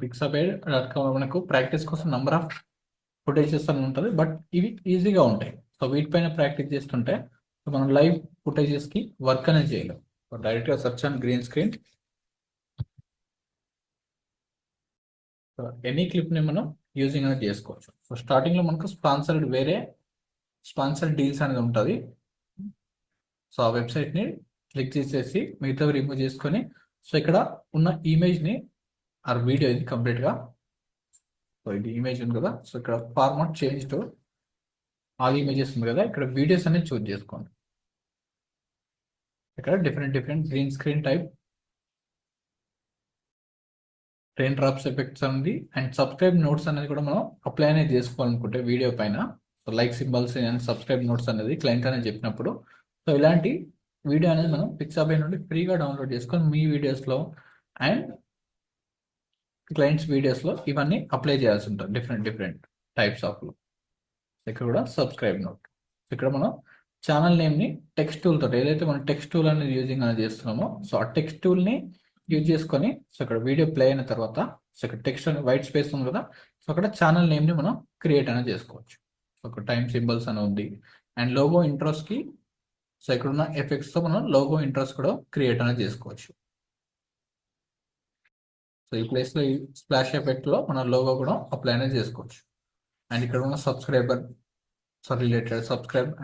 pixabay.com మనకు practice కోసం number of footages అని ఉంటుంది, బట్ ఇవి ఈజీగా ఉంటాయి. సో వీటిపైన ప్రాక్టీస్ చేస్తుంటే సో మనం లైవ్ ఫుటేజెస్కి వర్క్ అనేది చేయలేం. సో డైరెక్ట్గా search on green screen, so any క్లిప్ని మనం యూజింగ్ అనేది చేసుకోవచ్చు. సో స్టార్టింగ్లో మనకు స్పాన్సర్డ్ డీల్స్ అనేది ఉంటుంది. సో ఆ వెబ్సైట్ని క్లిక్ చేసేసి మిగతావి రిమూవ్ చేసుకొని, సో ఇక్కడ ఉన్న ఇమేజ్ని ఆర్ వీడియో ఇది కంప్లీట్గా, సో ఇది ఇమేజ్ ఉంది కదా, సో ఇక్కడ format change to all images ఉంది కదా, ఇక్కడ వీడియోస్ అనేది చూస్ చేసుకోండి. ఇక్కడ different green screen type, rain drops effects అనేది అండ్ సబ్స్క్రైబ్ నోట్స్ అనేది కూడా మనం అప్లై అనేది చేసుకోవాలనుకుంటే వీడియో పైన, so like symbols and subscribe notes అనేది క్లయింట్ అనేది చెప్పినప్పుడు, సో ఇలాంటి వీడియో అనేది మనం పిక్సాబై నుండి ఫ్రీగా డౌన్లోడ్ చేసుకొని మీ వీడియోస్లో అండ్ క్లయింట్స్ వీడియోస్లో ఇవన్నీ అప్లై చేయాల్సి ఉంటుంది. డిఫరెంట్ టైప్స్ ఆఫ్లో. ఇక్కడ కూడా సబ్స్క్రైబ్ నోట్, ఇక్కడ మనం ఛానల్ నేమ్ని టెక్స్ట్ టూల్ తోటి, ఏదైతే మనం టెక్స్ట్ టూల్ అనేది యూజింగ్ అనేది చేస్తున్నామో సో ఆ టెక్స్ట్ టూల్ని యూజ్ చేసుకొని, సో ఇక్కడ వీడియో ప్లే అయిన తర్వాత సో ఇక్కడ టెక్స్ట్ అని వైట్ స్పేస్ ఉంది కదా, సో అక్కడ ఛానల్ నేమ్ని మనం క్రియేట్ అనేది చేసుకోవచ్చు. సో ఒక టైమ్ సింబల్స్ అని ఉంది అండ్ లోగో ఇంట్రోస్కి, సో ఇక్కడ ఉన్న ఎఫెక్ట్స్తో మనం లోగో ఇంట్రోస్ కూడా క్రియేట్ అనేది చేసుకోవచ్చు. సో ఈ ప్లేస్లో ఈ స్ప్లాష్ ఎఫెక్ట్లో మన లోగో కూడా అప్లై అనేది చేసుకోవచ్చు. అండ్ ఇక్కడ ఉన్న సబ్స్క్రైబ్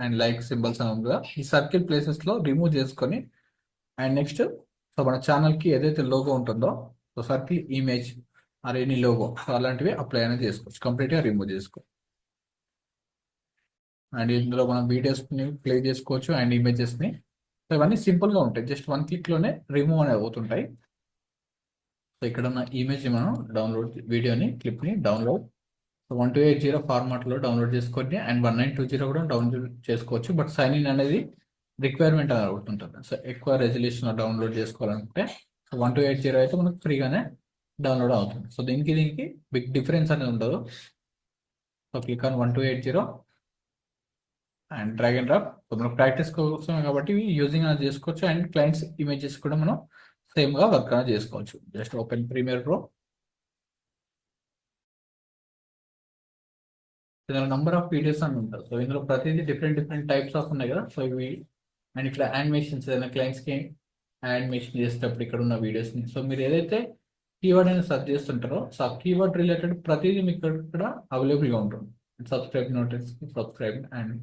అండ్ లైక్ సింబల్స్ అని ఉంది కదా, ఈ సర్కిల్ ప్లేసెస్లో రిమూవ్ చేసుకొని అండ్ నెక్స్ట్ సో మన ఛానల్కి ఏదైతే లోగో ఉంటుందో so circle image or any logo so అలాంటివి అప్లై అనేది చేసుకోవచ్చు, కంప్లీట్గా రిమూవ్ చేసుకో. అండ్ ఇందులో మనం వీడియోస్ని ప్లే చేసుకోవచ్చు అండ్ ఇమేజెస్ని. సో ఇవన్నీ సింపుల్గా ఉంటాయి, జస్ట్ వన్ క్లిక్లోనే రిమూవ్ అనేది అవుతుంటాయి. సో ఇక్కడ ఉన్న ఇమేజ్ మనం వీడియోని క్లిప్ని డౌన్లోడ్ 1280 ఫార్మాట్లో డౌన్లోడ్ చేసుకోండి అండ్ 1920 కూడా డౌన్లోడ్ చేసుకోవచ్చు. బట్ సైన్ ఇన్ అనేది రిక్వైర్మెంట్ అని అవుతుంటుంది. సో ఎక్కువ రెజల్యూషన్లో డౌన్లోడ్ చేసుకోవాలనుకుంటే 1280 అయితే మనకు ఫ్రీగానే డౌన్లోడ్ అవుతుంది. సో దీనికి బిగ్ డిఫరెన్స్ అనేది ఉండదు. So click on 1280 and drag and drop. So మనకు ప్రాక్టీస్ కోసం కాబట్టి యూజింగ్ అనేది చేసుకోవచ్చు అండ్ క్లయింట్స్ ఇమేజెస్ కూడా మనం సేమ్గా వర్క్ అనేది చేసుకోవచ్చు. Just open Premiere Pro. ఇందులో నంబర్ ఆఫ్ వీడియోస్ అని ఉంటుంది. సో ఇందులో ప్రతిదీ డిఫరెంట్ టైప్స్ ఆఫ్ ఉన్నాయి కదా. సో ఇవి అండ్ ఇక్కడ యానిమేషన్స్, ఏదైనా క్లయింట్స్కి యానిమేషన్ చేసేటప్పుడు ఇక్కడ ఉన్న వీడియోస్ని, సో మీరు ఏదైతే కీవర్డ్ అనేది సెర్చ్ చేస్తుంటారో సో ఆ కీవర్డ్ రిలేటెడ్ ప్రతిదీ మీకు ఇక్కడ అవైలబుల్గా ఉంటుంది. Subscribe notice, subscribe and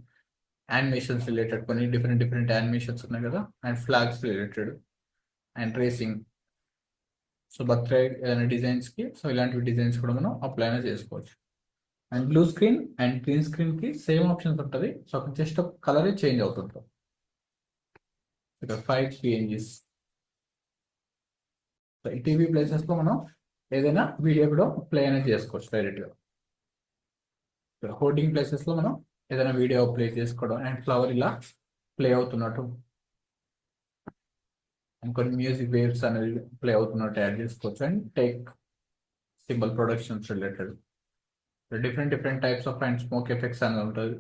animations related కొన్ని డిఫరెంట్ యానిమేషన్స్ ఉన్నాయి కదా, and flags related and racing, so birthday ఏదైనా డిజైన్స్కి సో ఇలాంటివి డిజైన్స్ కూడా మనం అప్లై అనేది చేసుకోవచ్చు. And blue screen and green స్క్రీన్కి సేమ్ ఆప్షన్స్ ఉంటుంది. సో అక్కడ జస్ట్ కలరే చేంజ్ అవుతుంటుంది. ఇక్కడ 5 PNGs. సో ఈ టీవీ ప్లేసెస్లో మనం ఏదైనా వీడియో కూడా ప్లే అనేది చేసుకోవచ్చు డైరెక్ట్గా. హోర్డింగ్ ప్లేసెస్లో మనం ఏదైనా వీడియో ప్లే చేసుకోవడం అండ్ ఫ్లవర్ ఇలా ప్లే అవుతున్నట్టు అండ్ కొన్ని మ్యూజిక్ వేవ్స్ అనేది ప్లే అవుతున్నట్టు యాడ్ చేసుకోవచ్చు. And take symbol productions related different types of and smoke effects అనేది ఉంటుంది,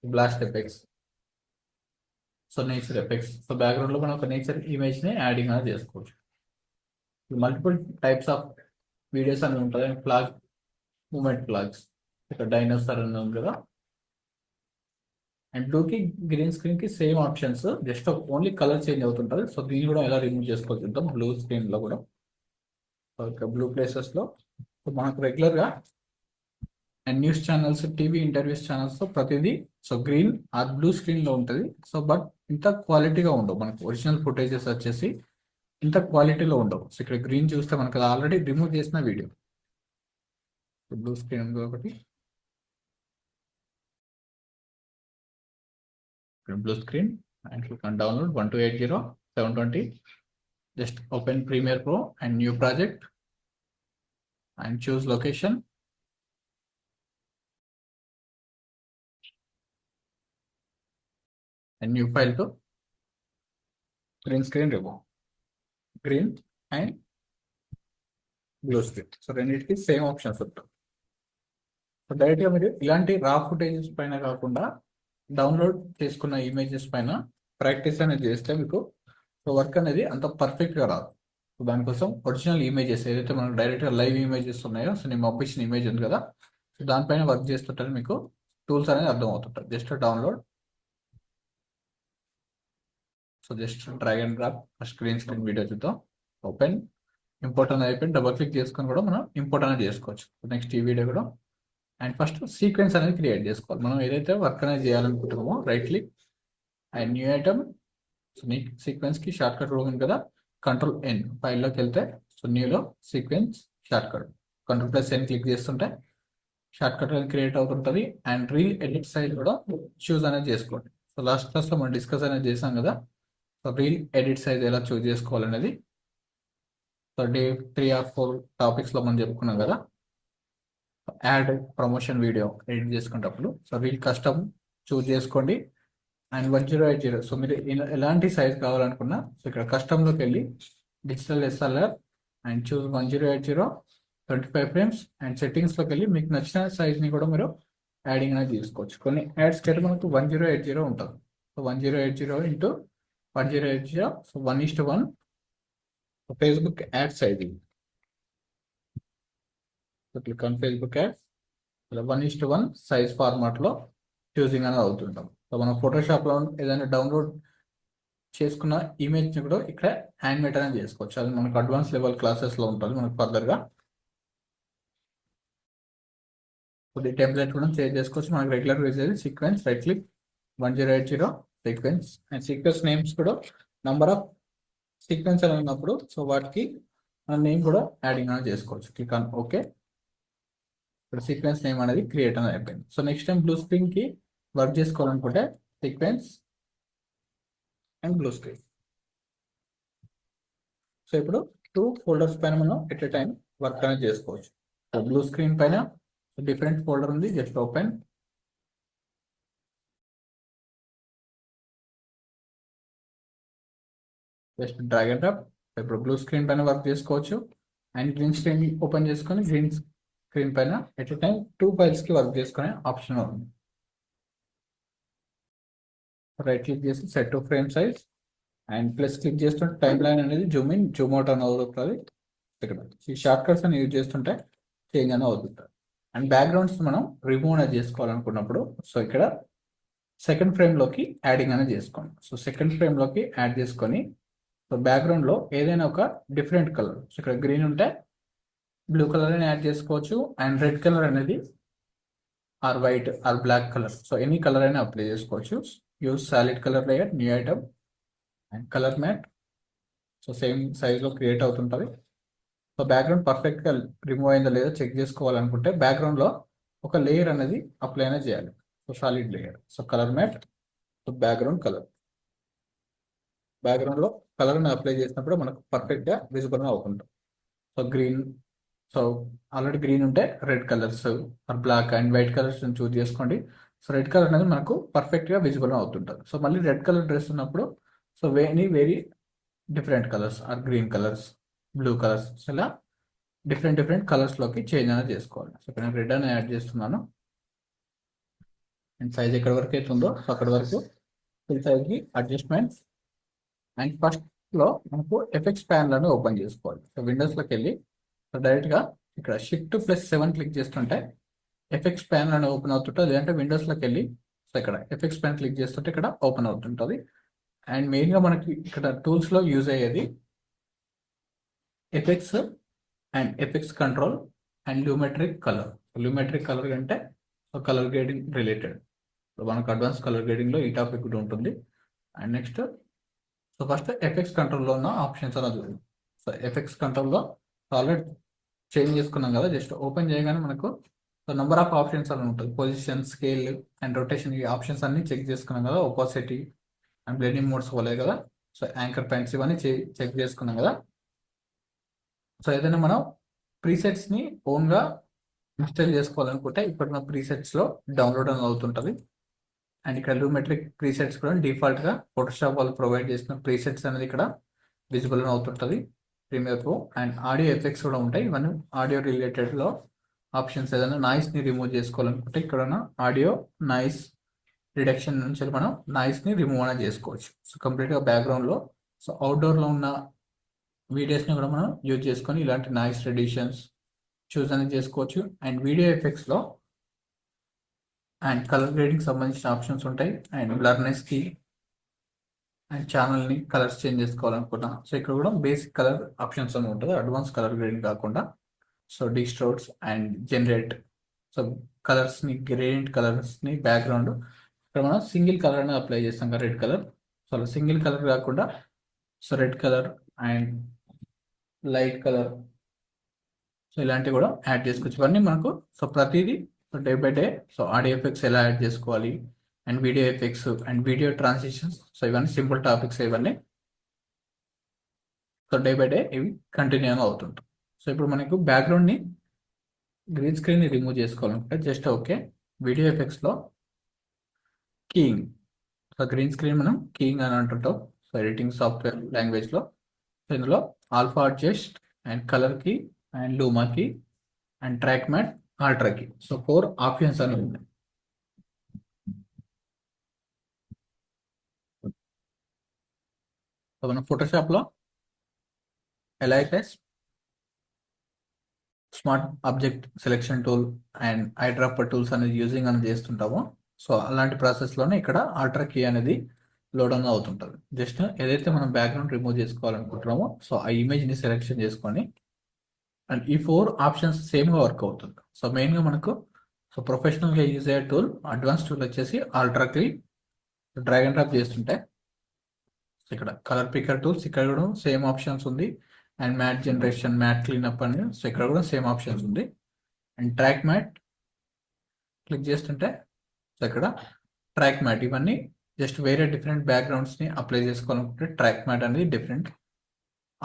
blast effects, so nature effects. So బ్యాక్గ్రౌండ్లో మనం ఒక నేచర్ ఇమేజ్ని యాడింగ్ అనేది చేసుకోవచ్చు. మల్టిపుల్ టైప్స్ ఆఫ్ వీడియోస్ అనేది ఉంటుంది. అండ్ ఫ్లాగ్ మూమెంట్ ఫ్లాగ్స్, ఇక్కడ డైనోసార్ అని ఉంది కదా. అండ్ బ్లూకి గ్రీన్ స్క్రీన్కి same options, just only colour change అవుతుంటుంది. సో దీన్ని కూడా ఎలా రిమూవ్ చేసుకోవచ్చు చూద్దాం. బ్లూ స్క్రీన్లో కూడా సో ఇక్కడ బ్లూ ప్లేసెస్లో సో మనకు రెగ్యులర్గా and news channels, TV interviews channels ప్రతిదీ సో గ్రీన్ ఆర్ బ్లూ స్క్రీన్లో ఉంటుంది. సో బట్ ఇంత క్వాలిటీగా ఉండవు, మనకు ఒరిజినల్ ఫుటేజెస్ వచ్చేసి ఇంత క్వాలిటీలో ఉండవు. సో ఇక్కడ గ్రీన్ చూస్తే మనకు అది ఆల్రెడీ రిమూవ్ చేసిన వీడియో. బ్లూ స్క్రీన్ ఒకటి, blue screen and click on download 1280 720. just open Premiere Pro and new project and choose location and new file to green screen remove, green and blue screen. So రెండింటికి same options ఉంటాయి. So డైరెక్ట్గా మీరు ఇలాంటి రా footages పైన కాకుండా download చేసుకున్న images పైన ప్రాక్టీస్ అనేది చేస్తే మీకు వర్క్ అనేది అంత పర్ఫెక్ట్గా రాదు. దానికోసం ఒరిజినల్ ఇమేజెస్ ఏదైతే మనకు డైరెక్ట్గా లైవ్ ఇమేజెస్ ఉన్నాయో, సో నేను పంపించిన ఇమేజ్ ఉంది కదా, సో దానిపైన వర్క్ చేస్తుంటే మీకు టూల్స్ అనేది అర్థం అవుతుంటాయి. Just download, so just drag and drop screen video చూద్దాం. ఓపెన్, ఇంపోర్ట్ అనేది అయిపోయింది. డబుల్ క్లిక్ చేసుకొని కూడా మనం ఇంపోర్ట్ అనేది చేసుకోవచ్చు. నెక్స్ట్ ఈ వీడియో కూడా. అండ్ ఫస్ట్ సీక్వెన్స్ అనేది క్రియేట్ చేసుకోవాలి. మనం ఏదైతే వర్క్ అనేది చేయాలనుకుంటున్నామో right click and new item. So నీ సీక్వెన్స్కి షార్ట్ కట్ రూల్ ఉంది కదా, Ctrl+N. ఫైల్లోకి వెళ్తే సో న్యూలో sequence shortcut Ctrl+N click చేస్తుంటే షార్ట్ కట్ అనేది క్రియేట్ అవుతుంటుంది. అండ్ రీల్ ఎడిట్ సైజ్ కూడా చూస్ అనేది చేసుకోండి. సో లాస్ట్ క్లాస్లో మనం డిస్కస్ అనేది చేసాం కదా, సో రీల్ ఎడిట్ సైజ్ ఎలా చూస్ చేసుకోవాలనేది సో డే 3 or 4 టాపిక్స్లో మనం చెప్పుకున్నాం కదా. యాడ్ ప్రమోషన్ వీడియో ఎడిట్ చేసుకునేటప్పుడు సో రీల్ కస్టమ్ చూస్ చేసుకోండి. అండ్ 1080, సో మీరు ఎలాంటి సైజ్ కావాలనుకున్నా సో ఇక్కడ కస్టమ్లోకి వెళ్ళి digital SLR and choose 1080 25 frames and సెట్టింగ్స్లోకి వెళ్ళి మీకు నచ్చిన సైజ్ని కూడా మీరు యాడింగ్ అనేది తీసుకోవచ్చు. కొన్ని యాడ్స్కి అయితే మనకు 1080 ఉంటుంది. So 1080 into 1080, so 1:1 Facebook add size. So click on Facebook add, ఇలా 1:1 సైజ్ ఫార్మాట్లో చూసింగ్ అనేది అవుతుంటాం. సో మనం ఫోటోషాప్లో ఏదైనా డౌన్లోడ్ చేసుకున్న ఇమేజ్ని కూడా ఇక్కడ యానిమేట్ అనేది చేసుకోవచ్చు. అది మనకు అడ్వాన్స్ లెవెల్ క్లాసెస్లో ఉంటుంది మనకు ఫర్దర్గా. కొద్ది టెంప్లెట్ కూడా చేంజ్ చేసుకోవచ్చు. మనకు రెగ్యులర్ యూజ్ అయ్యేది sequence, right click 1080 sequence and sequence names కూడా నంబర్ ఆఫ్ సీక్వెన్స్ అని ఉన్నప్పుడు సో వాటికి మన నేమ్ కూడా యాడింగ్ అనేది చేసుకోవచ్చు. Click on okay. ఇక్కడ సీక్వెన్స్ నేమ్ అనేది క్రియేట్ అనేది అయిపోయింది. సో నెక్స్ట్ టైం బ్లూ స్క్రీన్కి వర్క్ చేసుకోవాలనుకుంటే sequence and blue screen. So ఇప్పుడు 2 ఫోల్డర్స్ పైన మనం ఎట్ ఎ టైం వర్క్ అనేది చేసుకోవచ్చు. బ్లూ స్క్రీన్ పైన డిఫరెంట్ ఫోల్డర్ ఉంది, just open. Just drag and drop. ఇప్పుడు బ్లూ స్క్రీన్ పైన వర్క్ చేసుకోవచ్చు. అండ్ గ్రీన్ స్క్రీన్ ఓపెన్ చేసుకొని గ్రీన్ స్క్రీన్ పైన ఎట్ ఎ టైం 2 ఫైల్స్కి వర్క్ చేసుకునే ఆప్షన్ ఉంది. రైట్ క్లిక్ చేసి set to frame size and plus click చేస్తుంటే టైం లైన్ అనేది జూమ్ ఇన్ జూమ్ అవుట్ అని అవుతుంది. ఇక్కడ ఈ షార్ట్ కట్స్ అని యూజ్ చేస్తుంటే చేంజ్ అని అవుతుంటుంది. అండ్ బ్యాక్గ్రౌండ్స్ మనం రిమూవ్ అనేది చేసుకోవాలనుకున్నప్పుడు సో ఇక్కడ సెకండ్ ఫ్రేమ్లోకి యాడింగ్ అనేది చేసుకోండి. సో సెకండ్ ఫ్రేమ్లోకి యాడ్ చేసుకొని సో బ్యాక్గ్రౌండ్లో ఏదైనా ఒక డిఫరెంట్ కలర్, సో ఇక్కడ గ్రీన్ ఉంటే బ్లూ కలర్ అని యాడ్ చేసుకోవచ్చు. అండ్ రెడ్ కలర్ అనేది or white or black colour, so any colour అయినా అప్లై చేసుకోవచ్చు. Use solid colour layer, new item and colour matte. So same సైజ్లో క్రియేట్ అవుతుంటుంది. So background పర్ఫెక్ట్గా రిమూవ్ అయిందో లేదో చెక్ చేసుకోవాలనుకుంటే బ్యాక్గ్రౌండ్లో ఒక లేయర్ అనేది అప్లై అనేది చేయాలి. So solid layer, so colour matte, so background colour. బ్యాక్గ్రౌండ్లో కలర్ని అప్లై చేసినప్పుడు మనకు పర్ఫెక్ట్గా విజిబుల్గా అవుతుంటుంది. So green, so already green ఉంటే red colours or black and white colours choose చేసుకోండి. సో రెడ్ కలర్ అనేది మనకు పర్ఫెక్ట్గా విజిబుల్ అవుతుంటుంది. సో మళ్ళీ రెడ్ కలర్ డ్రెస్ ఉన్నప్పుడు so very different colours or green colours, blue colours, ఇలా డిఫరెంట్ కలర్స్లోకి చేంజ్ అనేది చేసుకోవాలి. సో ఇక్కడ నేను రెడ్ అని యాడ్ చేస్తున్నాను. అండ్ సైజ్ ఎక్కడి వరకు అయితే ఉందో సో అక్కడి వరకు ఫుల్ సైజ్కి అడ్జస్ట్మెంట్స్. అండ్ ఫస్ట్లో మనకు ఎఫెక్ట్స్ ప్యానల్ ఓపెన్ చేసుకోవాలి. సో విండోస్లోకి వెళ్ళి సో డైరెక్ట్గా ఇక్కడ Shift+7 క్లిక్ చేస్తుంటే ఎఫెక్ట్స్ ప్యానల్ అని ఓపెన్ అవుతుంటుంది. లేదంటే విండోస్లోకి వెళ్ళి సో ఇక్కడ ఎఫెక్ట్స్ ప్యాన్ క్లిక్ చేస్తుంటే ఇక్కడ ఓపెన్ అవుతుంటుంది. అండ్ మెయిన్గా మనకి ఇక్కడ టూల్స్లో యూజ్ అయ్యేది effects and effects control and Lumetri colour. Lumetri colour అంటే so colour grading related. So మనకు అడ్వాన్స్ కలర్ గ్రేడింగ్లో ఈ టాపిక్ కూడా ఉంటుంది. And next so first effects కంట్రోల్లో ఉన్న ఆప్షన్స్ అలా చూడండి. సో ఎఫెక్ట్స్ కంట్రోల్లో ఆల్రెడీ చేంజ్ చేసుకున్నాం కదా, జస్ట్ ఓపెన్ చేయగానే మనకు సో నెంబర్ ఆఫ్ ఆప్షన్స్ అని ఉంటుంది. పొజిషన్, స్కేల్ అండ్ రొటేషన్, ఈ ఆప్షన్స్ అన్ని చెక్ చేసుకున్నాం కదా. ఒపాసిటీ అండ్ బ్లెండింగ్ మోడ్స్ పోలే కదా. సో యాంకర్ పాయింట్స్ ఇవన్నీ చెక్ చేసుకున్నాం కదా. సో ఏదైనా మనం ప్రీసెట్స్ని ఓన్గా ఇన్స్టాల్ చేసుకోవాలనుకుంటే ఇప్పుడున్న ప్రీసెట్స్లో డౌన్లోడ్ అని అవుతుంటుంది. అండ్ ఇక్కడ లూమెట్రిక్ ప్రీసెట్స్ కూడా డిఫాల్ట్గా ఫోటోషాప్ వాళ్ళు ప్రొవైడ్ చేసిన ప్రీసెట్స్ అనేది ఇక్కడ విజిబుల్ అవుతుంటుంది Premiere pro. And audio effects కూడా ఉంటాయి. ఇవన్నీ ఆడియో రిలేటెడ్లో ఆప్షన్స్. ఏదైనా నాయిస్ని రిమూవ్ చేసుకోవాలనుకుంటే ఇక్కడ ఆడియో నాయిస్ రిడక్షన్ నుంచి మనం నాయిస్ని రిమూవ్ అనేది చేసుకోవచ్చు. సో కంప్లీట్గా బ్యాక్గ్రౌండ్లో సో అవుట్డోర్లో ఉన్న వీడియోస్ని కూడా మనం యూజ్ చేసుకొని ఇలాంటి నాయిస్ రెడ్యూషన్స్ చూస్ అనేది చేసుకోవచ్చు. అండ్ వీడియో ఎఫెక్ట్స్లో అండ్ కలర్ గ్రేడింగ్ సంబంధించిన ఆప్షన్స్ ఉంటాయి. అండ్ బ్లర్నెస్కి అండ్ ఛానల్ని కలర్స్ చేంజ్ చేసుకోవాలనుకున్నా సో ఇక్కడ కూడా బేసిక్ కలర్ ఆప్షన్స్ అని ఉంటుంది, అడ్వాన్స్ కలర్ గ్రేడింగ్ కాకుండా. So distorts and generate, so కలర్స్ని గ్రేడియంట్ కలర్స్ని బ్యాక్గ్రౌండ్ ఇక్కడ మనం సింగిల్ కలర్ అనేది అప్లై చేస్తాం కదా, రెడ్ కలర్. సో అలా సింగిల్ కలర్ కాకుండా so red colour and light colour, so ఇలాంటివి కూడా యాడ్ చేసుకోవచ్చు. ఇవన్నీ మనకు సో ప్రతిదీ so day by day so audio effects ఎలా యాడ్ చేసుకోవాలి and video effects and video transitions, so ఇవన్నీ సింపుల్ టాపిక్స్ ఇవన్నీ. సో డే బై డే ఇవి కంటిన్యూగా అవుతుంటాయి. సో ఇప్పుడు మనకు బ్యాక్గ్రౌండ్ని గ్రీన్ స్క్రీన్ని రిమూవ్ చేసుకోవాలంటే జస్ట్ ఓకే, వీడియో ఎఫెక్ట్స్లో కీయింగ్, సో గ్రీన్ స్క్రీన్ మనం కీయింగ్ అని అంటుంటాం సో ఎడిటింగ్ సాఫ్ట్వేర్ లాంగ్వేజ్లో. సో ఇందులో alpha adjust and colour key and luma key and track matte ultra key, so 4 options అని ఉన్నాయి. సో మనం ఫోటోషాప్లో ఎలా అయితే smart object selection tool and eyedropper tools అనేది యూజింగ్ అని చేస్తుంటామో సో అలాంటి ప్రాసెస్లోనే ఇక్కడ ఆల్ట్రా కీ అనేది లోడ్ ఆన్ అవుతుంటుంది. జస్ట్ ఏదైతే మనం బ్యాక్గ్రౌండ్ రిమూవ్ చేసుకోవాలనుకుంటున్నామో సో ఆ ఇమేజ్ని సెలెక్షన్ చేసుకొని అండ్ ఈ 4 ఆప్షన్స్ సేమ్గా వర్క్ అవుతుంది. సో మెయిన్గా మనకు సో ప్రొఫెషనల్గా యూజ్ అయ్యే టూల్, అడ్వాన్స్ టూల్ వచ్చేసి ultra key. Drag and drop చేస్తుంటే ఇక్కడ కలర్ పికర్ టూల్స్ ఇక్కడ కూడా సేమ్ ఆప్షన్స్ ఉంది. And matte generation, matte cleanup అని సో ఇక్కడ కూడా సేమ్ ఆప్షన్స్ ఉంది. అండ్ ట్రాక్ మ్యాట్ క్లిక్ చేస్తుంటే సో ఇక్కడ ట్రాక్ మ్యాట్, ఇవన్నీ జస్ట్ వేరే డిఫరెంట్ బ్యాక్గ్రౌండ్స్ని అప్లై చేసుకోవాలనుకుంటే ట్రాక్ మ్యాట్ అనేది డిఫరెంట్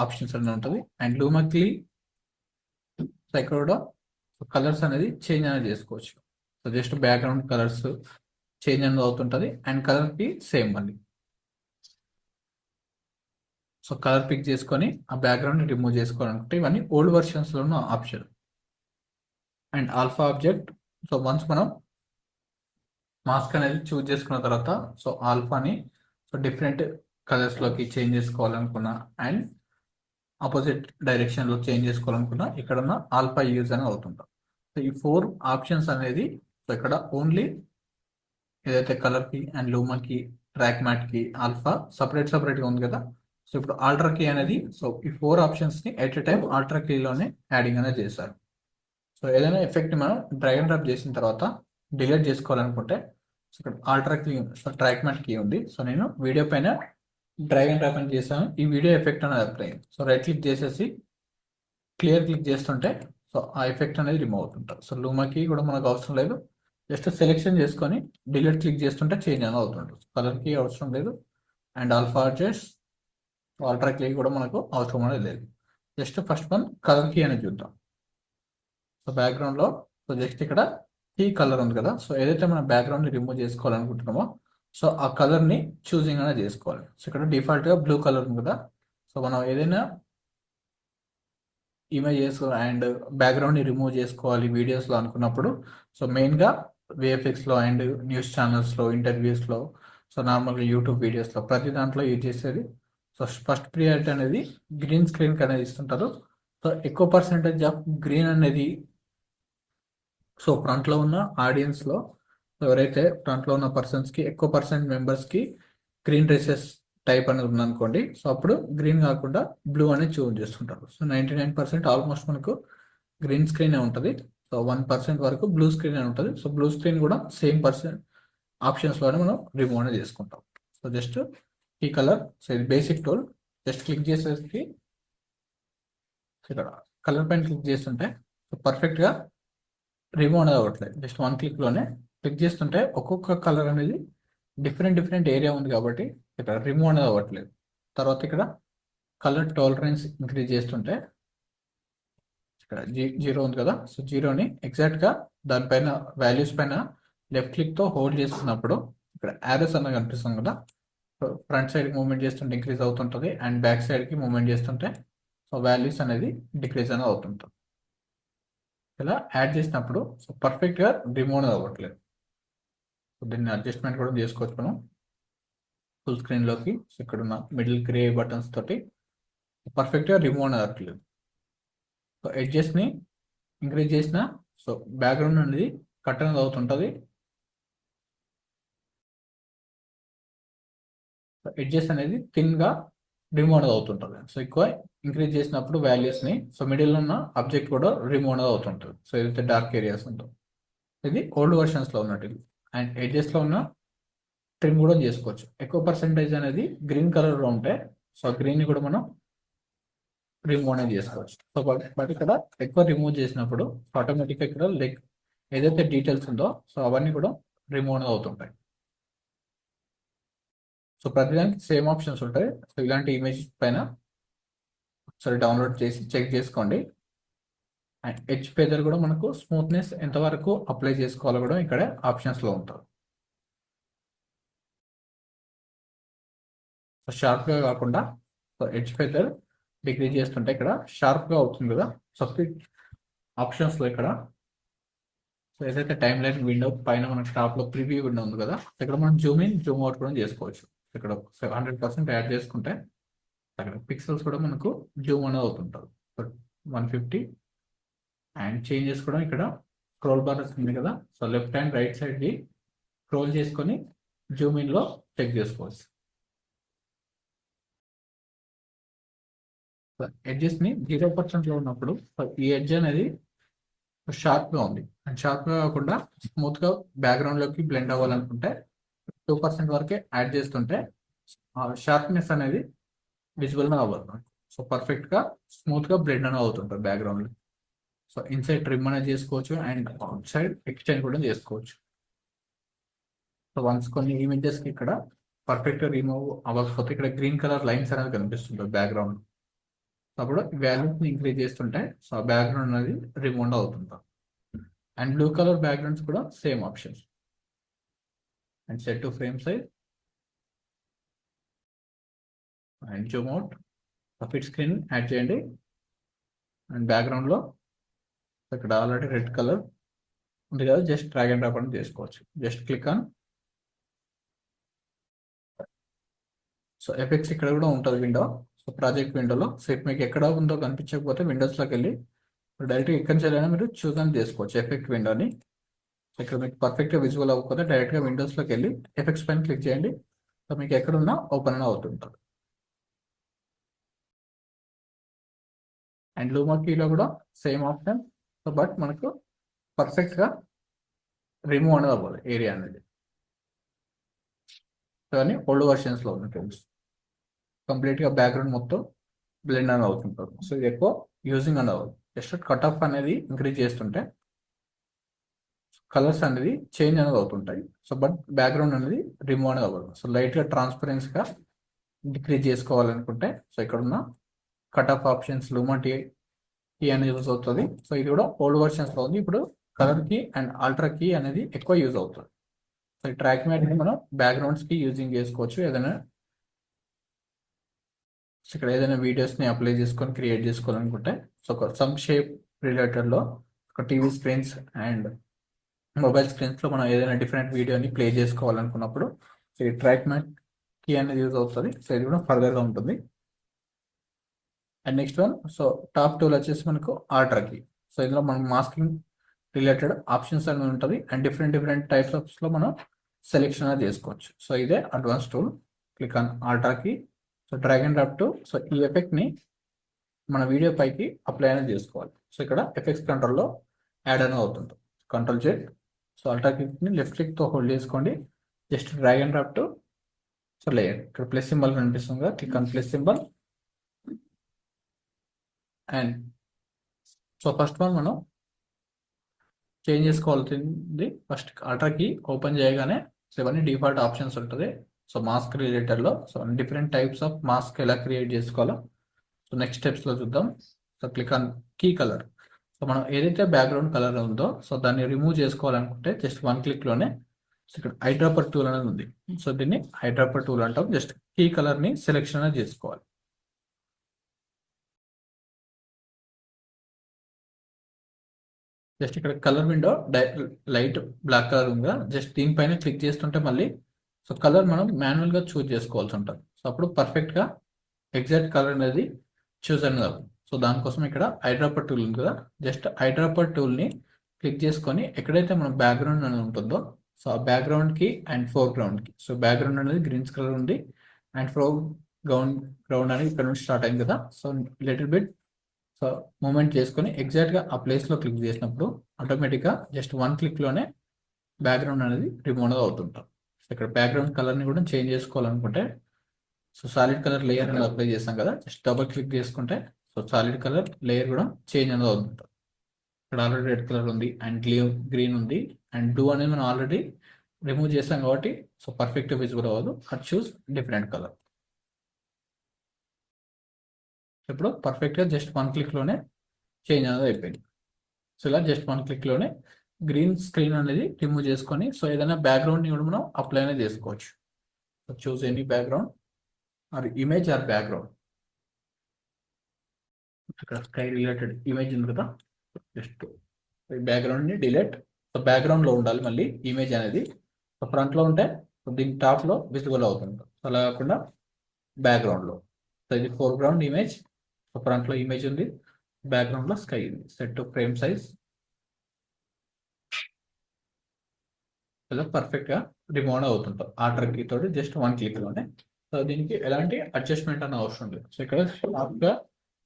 ఆప్షన్స్ అనేది ఉంటుంది. అండ్ లూమక్లీ సో ఇక్కడ కూడా కలర్స్ అనేది చేంజ్ అనేది చేసుకోవచ్చు. So just background colours change అనేది అవుతుంటుంది అండ్ కలర్కి సేమ్ మళ్ళీ. సో కలర్ పిక్ చేసుకొని ఆ బ్యాక్గ్రౌండ్ రిమూవ్ చేసుకోవాలనుకుంటే ఇవన్నీ ఓల్డ్ వర్షన్స్లో ఉన్న option. And alpha object, so once మనం మాస్క్ అనేది చూజ్ చేసుకున్న తర్వాత సో ఆల్ఫాని సో డిఫరెంట్ కలర్స్లోకి చేంజ్ చేసుకోవాలనుకున్నా అండ్ ఆపోజిట్ డైరెక్షన్లో చేంజ్ చేసుకోవాలనుకున్నా ఇక్కడ ఉన్న ఆల్ఫా యూజ్ అని అవుతుంటాం. సో ఈ 4 ఆప్షన్స్ అనేది సో ఇక్కడ ఓన్లీ ఏదైతే కలర్కి అండ్ లూమాకి ట్రాక్ మ్యాట్కి ఆల్ఫా సపరేట్గా ఉంది కదా. సో ఇప్పుడు ఆల్ట్రా కీ అనేది సో ఈ 4 ఆప్షన్స్ని ఎట్ ఎ టైం ఆల్ట్రా కీలోనే యాడింగ్ అనేది చేశారు. సో ఏదైనా ఎఫెక్ట్ మనం డ్రాగ్ అండ్ డ్రాప్ చేసిన తర్వాత డిలీట్ చేసుకోవాలనుకుంటే సో ఇక్కడ ultra key so track matte key ఉంది. సో నేను వీడియో పైన డ్రాగ్ అండ్ డ్రాప్ అని చేశాను, ఈ వీడియో ఎఫెక్ట్ అనేది అప్లై. సో రైట్ క్లిక్ చేసేసి క్లియర్ క్లిక్ చేస్తుంటే సో ఆ ఎఫెక్ట్ అనేది రిమూవ్ అవుతుంటారు. సో లూమాకి కూడా మనకు అవసరం లేదు, జస్ట్ సెలెక్షన్ చేసుకొని డిలీట్ క్లిక్ చేస్తుంటే చేంజ్ అనేది అవుతుంటుంది. కలర్కి అవసరం లేదు and alpha adjust ultra key కూడా మనకు అవసరం అనేది లేదు. Just first one colour key అనేది చూద్దాం. సో బ్యాక్గ్రౌండ్లో సో జస్ట్ ఇక్కడ కీ కలర్ ఉంది కదా, సో ఏదైతే మనం బ్యాక్గ్రౌండ్ని రిమూవ్ చేసుకోవాలనుకుంటున్నామో సో ఆ కలర్ని చూసింగ్ అనేది చేసుకోవాలి. సో ఇక్కడ డిఫాల్ట్గా బ్లూ కలర్ ఉంది కదా, సో మనం ఏదైనా ఇమేజెస్ అండ్ బ్యాక్గ్రౌండ్ని రిమూవ్ చేసుకోవాలి వీడియోస్లో అనుకున్నప్పుడు సో మెయిన్గా విఎఫ్ఎక్స్లో అండ్ న్యూస్ ఛానల్స్లో, ఇంటర్వ్యూస్లో, సో నార్మల్గా యూట్యూబ్ వీడియోస్లో ప్రతి దాంట్లో యూజ్ చేసేది సో ఫస్ట్ ప్రియారిటీ అనేది గ్రీన్ స్క్రీన్కి అనేది ఇస్తుంటారు. సో ఎక్కువ పర్సెంటేజ్ ఆఫ్ గ్రీన్ అనేది సో ఫ్రంట్లో ఉన్న ఆడియన్స్లో ఎవరైతే ఫ్రంట్లో ఉన్న పర్సన్స్కి ఎక్కువ పర్సెంట్ మెంబర్స్కి గ్రీన్ డ్రెస్సెస్ టైప్ అనేది ఉందనుకోండి, సో అప్పుడు గ్రీన్ కాకుండా బ్లూ అనేది చూజ్ చేసుకుంటారు. సో 99% ఆల్మోస్ట్ మనకు గ్రీన్ స్క్రీనే ఉంటుంది. సో 1% వరకు బ్లూ స్క్రీన్ అని ఉంటుంది. సో బ్లూ స్క్రీన్ కూడా సేమ్ ఆప్షన్స్లోనే మనం రిమూవ్ అనేది చేసుకుంటాం. సో జస్ట్ ఈ కలర్, సో ఇది బేసిక్ టూల్, జస్ట్ క్లిక్ చేసేసి ఇక్కడ కలర్ పైన క్లిక్ చేస్తుంటే సో పర్ఫెక్ట్గా రిమూవ్ అనేది అవ్వట్లేదు. జస్ట్ 1 క్లిక్లోనే క్లిక్ చేస్తుంటే ఒక్కొక్క కలర్ అనేది డిఫరెంట్ ఏరియా ఉంది కాబట్టి ఇక్కడ రిమూవ్ అనేది అవ్వట్లేదు. తర్వాత ఇక్కడ కలర్ టాలరెన్స్ ఇంక్రీజ్ చేస్తుంటే ఇక్కడ 0 ఉంది కదా, సో 0ని ఎగ్జాక్ట్గా దానిపైన వాల్యూస్ పైన లెఫ్ట్ క్లిక్తో హోల్డ్ చేస్తున్నప్పుడు ఇక్కడ యారోస్ అన్న కనిపిస్తుంది కదా, ఫ్రంట్ సైడ్కి మూవ్మెంట్ చేస్తుంటే ఇంక్రీజ్ అవుతుంటుంది అండ్ బ్యాక్ సైడ్కి మూవ్మెంట్ చేస్తుంటే సో వాల్యూస్ అనేది డిక్రీజ్ అనేది అవుతుంటుంది. ఇలా యాడ్ చేసినప్పుడు సో పర్ఫెక్ట్గా రిమూవ్ అనేది అవ్వట్లేదు. సో దీన్ని అడ్జస్ట్మెంట్ కూడా చేసుకోవచ్చు మనం ఫుల్ స్క్రీన్లోకి. సో ఇక్కడ ఉన్న మిడిల్ గ్రే బటన్స్ తోటి పర్ఫెక్ట్గా రిమూవ్ అనేది అవ్వట్లేదు. సో ఎడ్జెస్ని ఇంక్రీజ్ చేసిన సో బ్యాక్గ్రౌండ్ అనేది కట్ అనేది అవుతుంటుంది. ఎడ్జెస్ అనేది థిన్గా రిమూవ్ అనేది అవుతుంటుంది. సో ఎక్కువ ఇంక్రీజ్ చేసినప్పుడు వాల్యూస్ని సో మిడిల్లో ఉన్న ఆబ్జెక్ట్ కూడా రిమూవ్ అనేది అవుతుంటుంది. సో ఏదైతే డార్క్ ఏరియాస్ ఉందో ఇది ఓల్డ్ వర్షన్స్లో ఉన్నట్టు ఇది. అండ్ ఎడ్జెస్లో ఉన్న ట్రిమ్ కూడా చేసుకోవచ్చు. ఎక్కువ పర్సెంటేజ్ అనేది గ్రీన్ కలర్లో ఉంటే సో గ్రీన్ని కూడా మనం రిమూవ్ అనేది చేసుకోవచ్చు. సో బట్ ఇక్కడ ఎక్కువ రిమూవ్ చేసినప్పుడు ఆటోమేటిక్గా ఇక్కడ లైక్ ఏదైతే డీటెయిల్స్ ఉందో సో అవన్నీ కూడా రిమూవ్ అనేది అవుతుంటాయి. సో ప్రతిదానికి సేమ్ ఆప్షన్స్ ఉంటాయి. సో ఇలాంటి ఇమేజ్ పైన ఒకసారి డౌన్లోడ్ చేసి చెక్ చేసుకోండి. అండ్ ఎడ్జ్ ఫెదర్ కూడా మనకు స్మూత్నెస్ ఎంతవరకు అప్లై చేసుకోవాలో కూడా ఇక్కడ ఆప్షన్స్లో ఉంటుంది. సో షార్ప్గా కాకుండా సో ఎడ్జ్ ఫెదర్ డిగ్రీ చేస్తుంటే ఇక్కడ షార్ప్గా అవుతుంది కదా. సో ఆప్షన్స్లో ఇక్కడ సో ఏదైతే టైమ్ లైన్ విండో పైన మనకి టాప్లో ప్రివ్యూ విండో ఉంది కదా, ఇక్కడ మనం జూమ్ ఇన్ జూమ్ అవుట్ కూడా చేసుకోవచ్చు. ఇక్కడ 100% యాడ్ చేసుకుంటే అక్కడ పిక్సెల్స్ కూడా మనకు జూమ్ అనేది అవుతుంటుంది. 150 అండ్ చేంజెస్ కూడా ఇక్కడ స్క్రోల్ బార్ వస్తుంది కదా, సో లెఫ్ట్ అండ్ రైట్ సైడ్కి స్క్రోల్ చేసుకొని జూమ్ ఇన్లో చెక్ చేసుకోవచ్చు. ఎడ్జెస్ని 0%లో ఉన్నప్పుడు ఈ ఎడ్జ్ అనేది షార్ప్గా ఉంది అండ్ షార్ప్గా కాకుండా స్మూత్గా బ్యాక్గ్రౌండ్లోకి బ్లెండ్ అవ్వాలనుకుంటే 2% వరకే యాడ్ చేస్తుంటే షార్ప్నెస్ అనేది విజిబుల్గా అవ్వదు. సో పర్ఫెక్ట్గా స్మూత్గా బ్లెండ్ అనేది అవుతుంటుంది బ్యాక్గ్రౌండ్లో. సో ఇన్సైడ్ ట్రిమ్ అనేది చేసుకోవచ్చు అండ్ అవుట్ సైడ్ ఎక్స్టెండ్ కూడా చేసుకోవచ్చు. సో వన్స్ కొన్ని ఇమేజెస్కి ఇక్కడ పర్ఫెక్ట్గా రిమూవ్ అవ్వకపోతే ఇక్కడ గ్రీన్ కలర్ లైన్స్ అనేది కనిపిస్తుంది బ్యాక్గ్రౌండ్. అప్పుడు వాల్యూస్ని ఇంక్రీజ్ చేస్తుంటే సో బ్యాక్గ్రౌండ్ అనేది రిమూవ్ అవుతుంది. అండ్ బ్లూ కలర్ బ్యాక్గ్రౌండ్స్ కూడా same options. And set to frame size and Zoom out fit screen add చేయండి. అండ్ బ్యాక్గ్రౌండ్లో ఇక్కడ ఆల్రెడీ రెడ్ కలర్ ఉంది కదా, జస్ట్ డ్రాగ్ అండ్ డ్రాప్ అని చేసుకోవచ్చు. Just click on so effects ఇక్కడ కూడా ఉంటుంది విండో. సో ప్రాజెక్ట్ విండోలో సో మీకు ఎక్కడ ఉందో కనిపించకపోతే విండోస్లోకి వెళ్ళి డైరెక్ట్గా ఎక్కడి నుంచి వెళ్ళినా మీరు చూస్ అని చేసుకోవచ్చు ఎఫెక్ట్ విండోని. ఇక్కడ మీకు పర్ఫెక్ట్గా విజువల్ అవ్వకపోతే డైరెక్ట్గా విండోస్లోకి వెళ్ళి ఎఫెక్ట్స్ పైన క్లిక్ చేయండి. సో మీకు ఎక్కడున్నా ఓపెన్ అని అవుతుంటుంది. అండ్ లూమా కీలో కూడా సేమ్ ఆప్షన్. సో బట్ మనకు పర్ఫెక్ట్గా రిమూవ్ అనేది అవ్వాలి ఏరియా అనేది. కానీ ఓల్డ్ వర్షన్స్లో ఉన్న టూల్స్ కంప్లీట్గా బ్యాక్గ్రౌండ్ మొత్తం బ్లెండ్ అని అవుతుంటుంది. సో ఇది ఎక్కువ యూజింగ్ అని అవ్వదు. జస్ట్ కట్ ఆఫ్ అనేది ఇంక్రీజ్ చేస్తుంటే కలర్స్ అనేది చేంజ్ అనేది అవుతుంటాయి. సో బట్ బ్యాక్గ్రౌండ్ అనేది రిమూవ్ అనేది అవ్వదు. సో లైట్గా ట్రాన్స్పరెన్స్గా డిక్రీజ్ చేసుకోవాలనుకుంటే సో ఇక్కడ ఉన్న కట్ ఆఫ్ ఆప్షన్స్ లూమా టీ అనేది యూజ్ అవుతుంది. సో ఇది కూడా ఓల్డ్ వర్షన్స్లో ఉంది. ఇప్పుడు colour key and ultra key అనేది ఎక్కువ యూజ్ అవుతుంది. సో ఈ ట్రాక్ మ్యాట్ని మనం బ్యాక్గ్రౌండ్స్కి యూజింగ్ చేసుకోవచ్చు. ఏదైనా ఇక్కడ ఏదైనా వీడియోస్ని అప్లై చేసుకొని క్రియేట్ చేసుకోవాలనుకుంటే సో ఒక సమ్ షేప్ రిలేటెడ్లో ఒక టీవీ స్క్రీన్స్ అండ్ మొబైల్ స్క్రీన్స్లో మనం ఏదైనా డిఫరెంట్ వీడియోని ప్లే చేసుకోవాలనుకున్నప్పుడు సో ఈ ట్రాక్ మ్యాట్ కీ అనేది యూజ్ అవుతుంది. సో ఇది కూడా ఫర్దర్గా ఉంటుంది. And next one so top tool వచ్చేసి మనకు అల్ట్రా కీ. సో ఇందులో మనం మాస్కింగ్ రిలేటెడ్ ఆప్షన్స్ అనేది ఉంటుంది అండ్ డిఫరెంట్ టైప్స్ ఆఫ్స్లో మనం సెలెక్షన్ అనేది చేసుకోవచ్చు. సో ఇదే advance tool. Click on ultra key. So drag and drop to so ఈ ఎఫెక్ట్ని మన వీడియో పైకి అప్లై అనేది చేసుకోవాలి. సో ఇక్కడ ఎఫెక్ట్స్ కంట్రోల్లో యాడ్ అనేది అవుతుంది. Control Z. సో అల్ట్రా కీని లెఫ్ట్ క్లిక్తో హోల్డ్ చేసుకోండి. Just drag and drop to so layer. ఇక్కడ ప్లస్ సింబల్ కనిపిస్తుంది కదా, click on plus symbol. And so first one మనం చేంజ్ చేసుకోవాల్సింది ఫస్ట్ అల్ట్రా కీ ఓపెన్ చేయగానే సో ఇవన్నీ డిఫాల్ట్ ఆప్షన్స్ ఉంటుంది. సో మాస్క్ రిలేటెడ్లో so different types of mask ఎలా క్రియేట్ చేసుకోవాలో సో నెక్స్ట్ స్టెప్స్లో చూద్దాం. So click on key colour. So మనం ఏదైతే బ్యాక్గ్రౌండ్ కలర్ ఉందో సో దాన్ని రిమూవ్ చేసుకోవాలనుకుంటే జస్ట్ 1 క్లిక్లోనే సో ఇక్కడ ఐడ్రాపర్ టూల్ అనేది ఉంది. సో దీన్ని ఐడ్రాపర్ టూల్ అంటాం. జస్ట్ కీ కలర్ని సెలెక్షన్ అనేది చేసుకోవాలి. జస్ట్ ఇక్కడ colour window light black colour ఉందా, జస్ట్ దీనిపైన క్లిక్ చేస్తుంటే మళ్ళీ సో కలర్ మనం మాన్యువల్గా చూజ్ చేసుకోవాల్సి ఉంటుంది. సో అప్పుడు పర్ఫెక్ట్గా ఎగ్జాక్ట్ కలర్ అనేది చూస్ అనేది. సో దానికోసం ఇక్కడ ఐడ్రాపర్ టూల్ ఉంది కదా, జస్ట్ ఐడ్రాపర్ టూల్ని క్లిక్ చేసుకొని ఎక్కడైతే మన బ్యాక్గ్రౌండ్ అనేది ఉంటుందో, సో ఆ బ్యాక్గ్రౌండ్కి అండ్ ఫోర్గ్రౌండ్కి, సో బ్యాక్గ్రౌండ్ అనేది గ్రీన్ కలర్ ఉంది అండ్ గ్రౌండ్ అనేది ఇక్కడ నుంచి స్టార్ట్ అయింది కదా, so little bit so moment చేసుకొని ఎగ్జాక్ట్గా ఆ ప్లేస్లో క్లిక్ చేసినప్పుడు ఆటోమేటిక్గా జస్ట్ 1 క్లిక్లోనే బ్యాక్గ్రౌండ్ అనేది రిమూవ్ అవుతుంటాం. సో ఇక్కడ బ్యాక్గ్రౌండ్ కలర్ని కూడా చేంజ్ చేసుకోవాలనుకుంటే, సో సాలిడ్ కలర్ లేయర్ అనేది అప్లై చేస్తాం కదా, జస్ట్ డబుల్ క్లిక్ చేసుకుంటే సో సాలిడ్ కలర్ లేయర్ కూడా చేంజ్ అనేది అవుతుంటుంది. ఇక్కడ ఆల్రెడీ రెడ్ కలర్ ఉంది అండ్ గ్రీన్ ఉంది అండ్ బ్లూ అనేది మనం ఆల్రెడీ రిమూవ్ చేస్తాం కాబట్టి సో పర్ఫెక్ట్ విజిబుల్ అవ్వదు. అది చూస్ డిఫరెంట్ కలర్. ఇప్పుడు పర్ఫెక్ట్గా జస్ట్ 1 క్లిక్లోనే చేంజ్ అనేది అయిపోయింది. సో ఇలా జస్ట్ 1 క్లిక్లోనే గ్రీన్ స్క్రీన్ అనేది రిమూవ్ చేసుకొని సో ఏదైనా బ్యాక్గ్రౌండ్ని కూడా మనం అప్లై అనేది చేసుకోవచ్చు. So choose any background or image or background. ఇక్కడ స్కై రిలేటెడ్ ఇమేజ్ ఉంది కదా, జస్ట్ బ్యాక్గ్రౌండ్ని డిలీట్. సో బ్యాక్గ్రౌండ్లో ఉండాలి మళ్ళీ ఇమేజ్ అనేది. సో ఫ్రంట్లో ఉంటే దీని టాప్లో విజిబుల్ అవుతుంది. సో అలా కాకుండా బ్యాక్గ్రౌండ్లో. సో ఇది ఫోర్గ్రౌండ్ ఇమేజ్. సో ఫ్రంట్లో ఇమేజ్ ఉంది, బ్యాక్గ్రౌండ్లో స్కై ఉంది. Set to frame size. ఇలా పర్ఫెక్ట్గా రిమూవ్ అవుతుంటాం ఆర్డర్ కీ తోటి జస్ట్ 1 క్లిక్లోనే. సో దీనికి ఎలాంటి అడ్జస్ట్మెంట్ అనే అవసరం లేదు. సో ఇక్కడ షార్ప్గా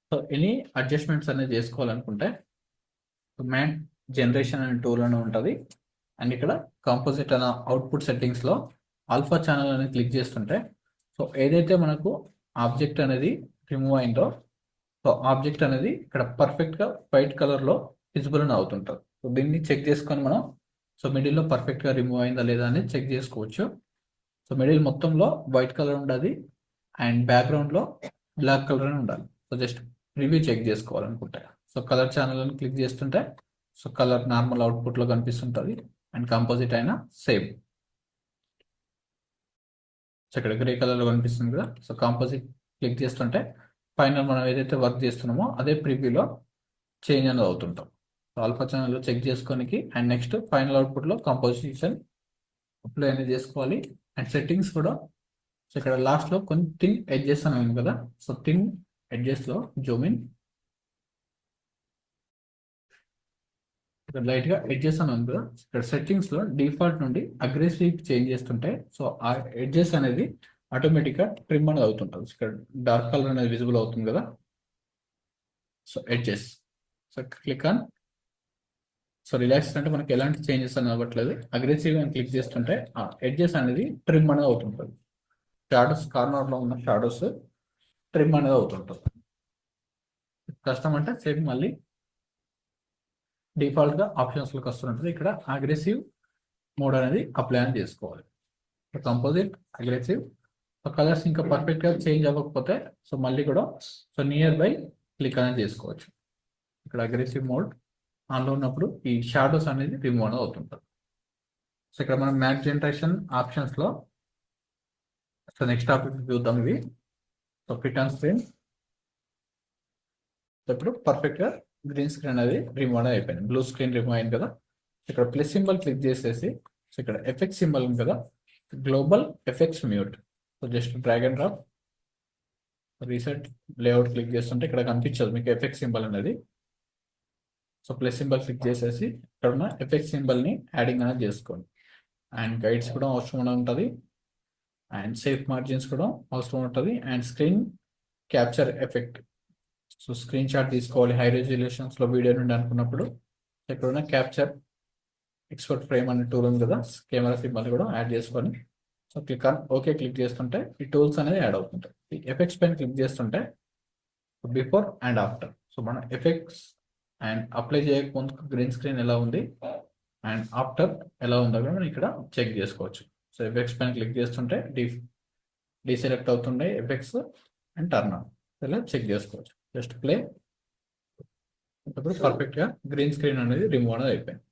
సో ఎనీ అడ్జస్ట్మెంట్స్ అనేది చేసుకోవాలనుకుంటే మ్యాట్ జనరేషన్ అనే టూల్ అని ఉంటుంది అండ్ ఇక్కడ కాంపోజిట్ అనే అవుట్పుట్ సెట్టింగ్స్లో ఆల్ఫా ఛానల్ అనేది క్లిక్ చేస్తుంటే సో ఏదైతే మనకు ఆబ్జెక్ట్ అనేది రిమూవ్ అయిందో సో ఆబ్జెక్ట్ అనేది ఇక్కడ పర్ఫెక్ట్గా వైట్ కలర్లో విజిబుల్ అని అవుతుంటుంది. సో దీన్ని చెక్ చేసుకొని మనం సో మిడిల్లో పర్ఫెక్ట్గా రిమూవ్ అయిందా లేదా అనేది చెక్ చేసుకోవచ్చు. సో మిడిల్ మొత్తంలో వైట్ కలర్ ఉండాలి అండ్ బ్యాక్గ్రౌండ్లో బ్లాక్ కలర్ అని ఉండాలి. సో జస్ట్ రివ్యూ చెక్ చేసుకోవాలనుకుంటే సో కలర్ ఛానల్ అని క్లిక్ చేస్తుంటే సో కలర్ నార్మల్ అవుట్పుట్లో కనిపిస్తుంటుంది అండ్ కంపోజిట్ అయినా సేమ్. సో ఇక్కడ గ్రే కలర్లో కనిపిస్తుంది కదా, సో కాంపోజిట్ క్లిక్ చేస్తుంటే ఫైనల్ మనం ఏదైతే వర్క్ చేస్తున్నామో అదే ప్రివ్యూలో చేంజ్ అనేది అవుతుంటాం. సో ఆల్ఫా ఛానల్లో చెక్ చేసుకోనికి అండ్ నెక్స్ట్ ఫైనల్ అవుట్పుట్లో కంపోజిషన్ అప్లై అనేది చేసుకోవాలి అండ్ సెట్టింగ్స్ కూడా. సో ఇక్కడ లాస్ట్లో కొన్ని థిన్ ఎడ్జెస్ అని ఉంది కదా, సో థిన్ ఎడ్జెస్లో జూమ్ ఇన్. ఇక్కడ లైట్గా ఎడ్జెస్ అని ఉంది కదా, ఇక్కడ సెట్టింగ్స్లో డిఫాల్ట్ నుండి అగ్రెసివ్ చేంజ్ చేస్తుంటే సో ఆ ఎడ్జెస్ అనేది ఆటోమేటిక్గా ట్రిమ్ అనేది అవుతుంటుంది. ఇక్కడ డార్క్ కలర్ అనేది విజిబుల్ అవుతుంది కదా, so edges. So click on. So relax అంటే మనకి ఎలాంటి చేంజెస్ అని అవ్వట్లేదు. అగ్రెసివ్ అని క్లిక్ చేస్తుంటే ఆ ఎడ్జెస్ అనేది ట్రిమ్ అనేది అవుతుంటుంది. షాడోస్ కార్నర్లో ఉన్న షాడోస్ ట్రిమ్ అనేది అవుతుంటుంది. కష్టం అంటే సేమ్ మళ్ళీ డిఫాల్ట్గా ఆప్షన్స్లోకి వస్తుంటుంది. ఇక్కడ అగ్రెసివ్ మోడ్ అనేది అప్లై అని చేసుకోవాలి. Composite aggressive. సో కలర్స్ ఇంకా పర్ఫెక్ట్గా చేంజ్ అవ్వకపోతే సో మళ్ళీ కూడా సో నియర్ బై క్లిక్ అనేది చేసుకోవచ్చు. ఇక్కడ అగ్రెసివ్ మోడ్ ఆన్లో ఉన్నప్పుడు ఈ షాడోస్ అనేది రిమూవ్ అనేది అవుతుంటుంది. సో ఇక్కడ మనం మ్యాట్ జనరేషన్ ఆప్షన్స్లో సో నెక్స్ట్ టాపిక్ చూద్దాం ఇవి. So fit on screen. So ఇప్పుడు పర్ఫెక్ట్గా గ్రీన్ స్క్రీన్ అనేది రిమూవ్ అనేది అయిపోయింది, బ్లూ స్క్రీన్ రిమూవ్ అయింది కదా. ఇక్కడ ప్లస్ సింబల్ క్లిక్ చేసేసి సో ఇక్కడ ఎఫెక్ట్ సింబల్ ఉంది కదా, global effects mute. So just drag and drop reset layout click చేస్తుంటే ఇక్కడ కనిపించదు మీకు ఎఫెక్ట్ సింబల్ అనేది. సో ప్లస్ సింబల్ క్లిక్ చేసేసి ఇక్కడ ఉన్న ఎఫెక్ట్ సింబల్ని యాడింగ్ అనేది చేసుకోండి అండ్ గైడ్స్ కూడా అవసరం ఉంటుంది అండ్ సేఫ్ మార్జిన్స్ కూడా అవసరం ఉంటుంది and screen capture effect. So screen shot తీసుకోవాలి హై రెజల్యూషన్స్లో వీడియో నుండి అనుకున్నప్పుడు ఇక్కడ ఉన్న క్యాప్చర్ ఎక్స్పర్ట్ ఫ్రేమ్ అనే టూల్ ఉంది కదా, కెమెరా సింబల్ కూడా యాడ్ చేసుకొని so click on okay click చేస్తుంటే ఈ టూల్స్ అనేది యాడ్ అవుతుంటాయి. ఈ ఎఫెక్ట్స్ పైన క్లిక్ చేస్తుంటే బిఫోర్ అండ్ ఆఫ్టర్. సో మన ఎఫెక్ట్స్ అండ్ అప్లై చేయకముందు గ్రీన్ స్క్రీన్ ఎలా ఉంది అండ్ ఆఫ్టర్ ఎలా ఉందో మనం ఇక్కడ చెక్ చేసుకోవచ్చు. సో ఎఫెక్ట్స్ పైన క్లిక్ చేస్తుంటే డీసెలెక్ట్ అవుతుండే ఎఫెక్ట్స్ అండ్ టర్న్ ఆన్ ఇలా చెక్ చేసుకోవచ్చు. Just play. ఇప్పుడు పర్ఫెక్ట్గా గ్రీన్ స్క్రీన్ అనేది రిమూవ్ అనేది అయిపోయింది.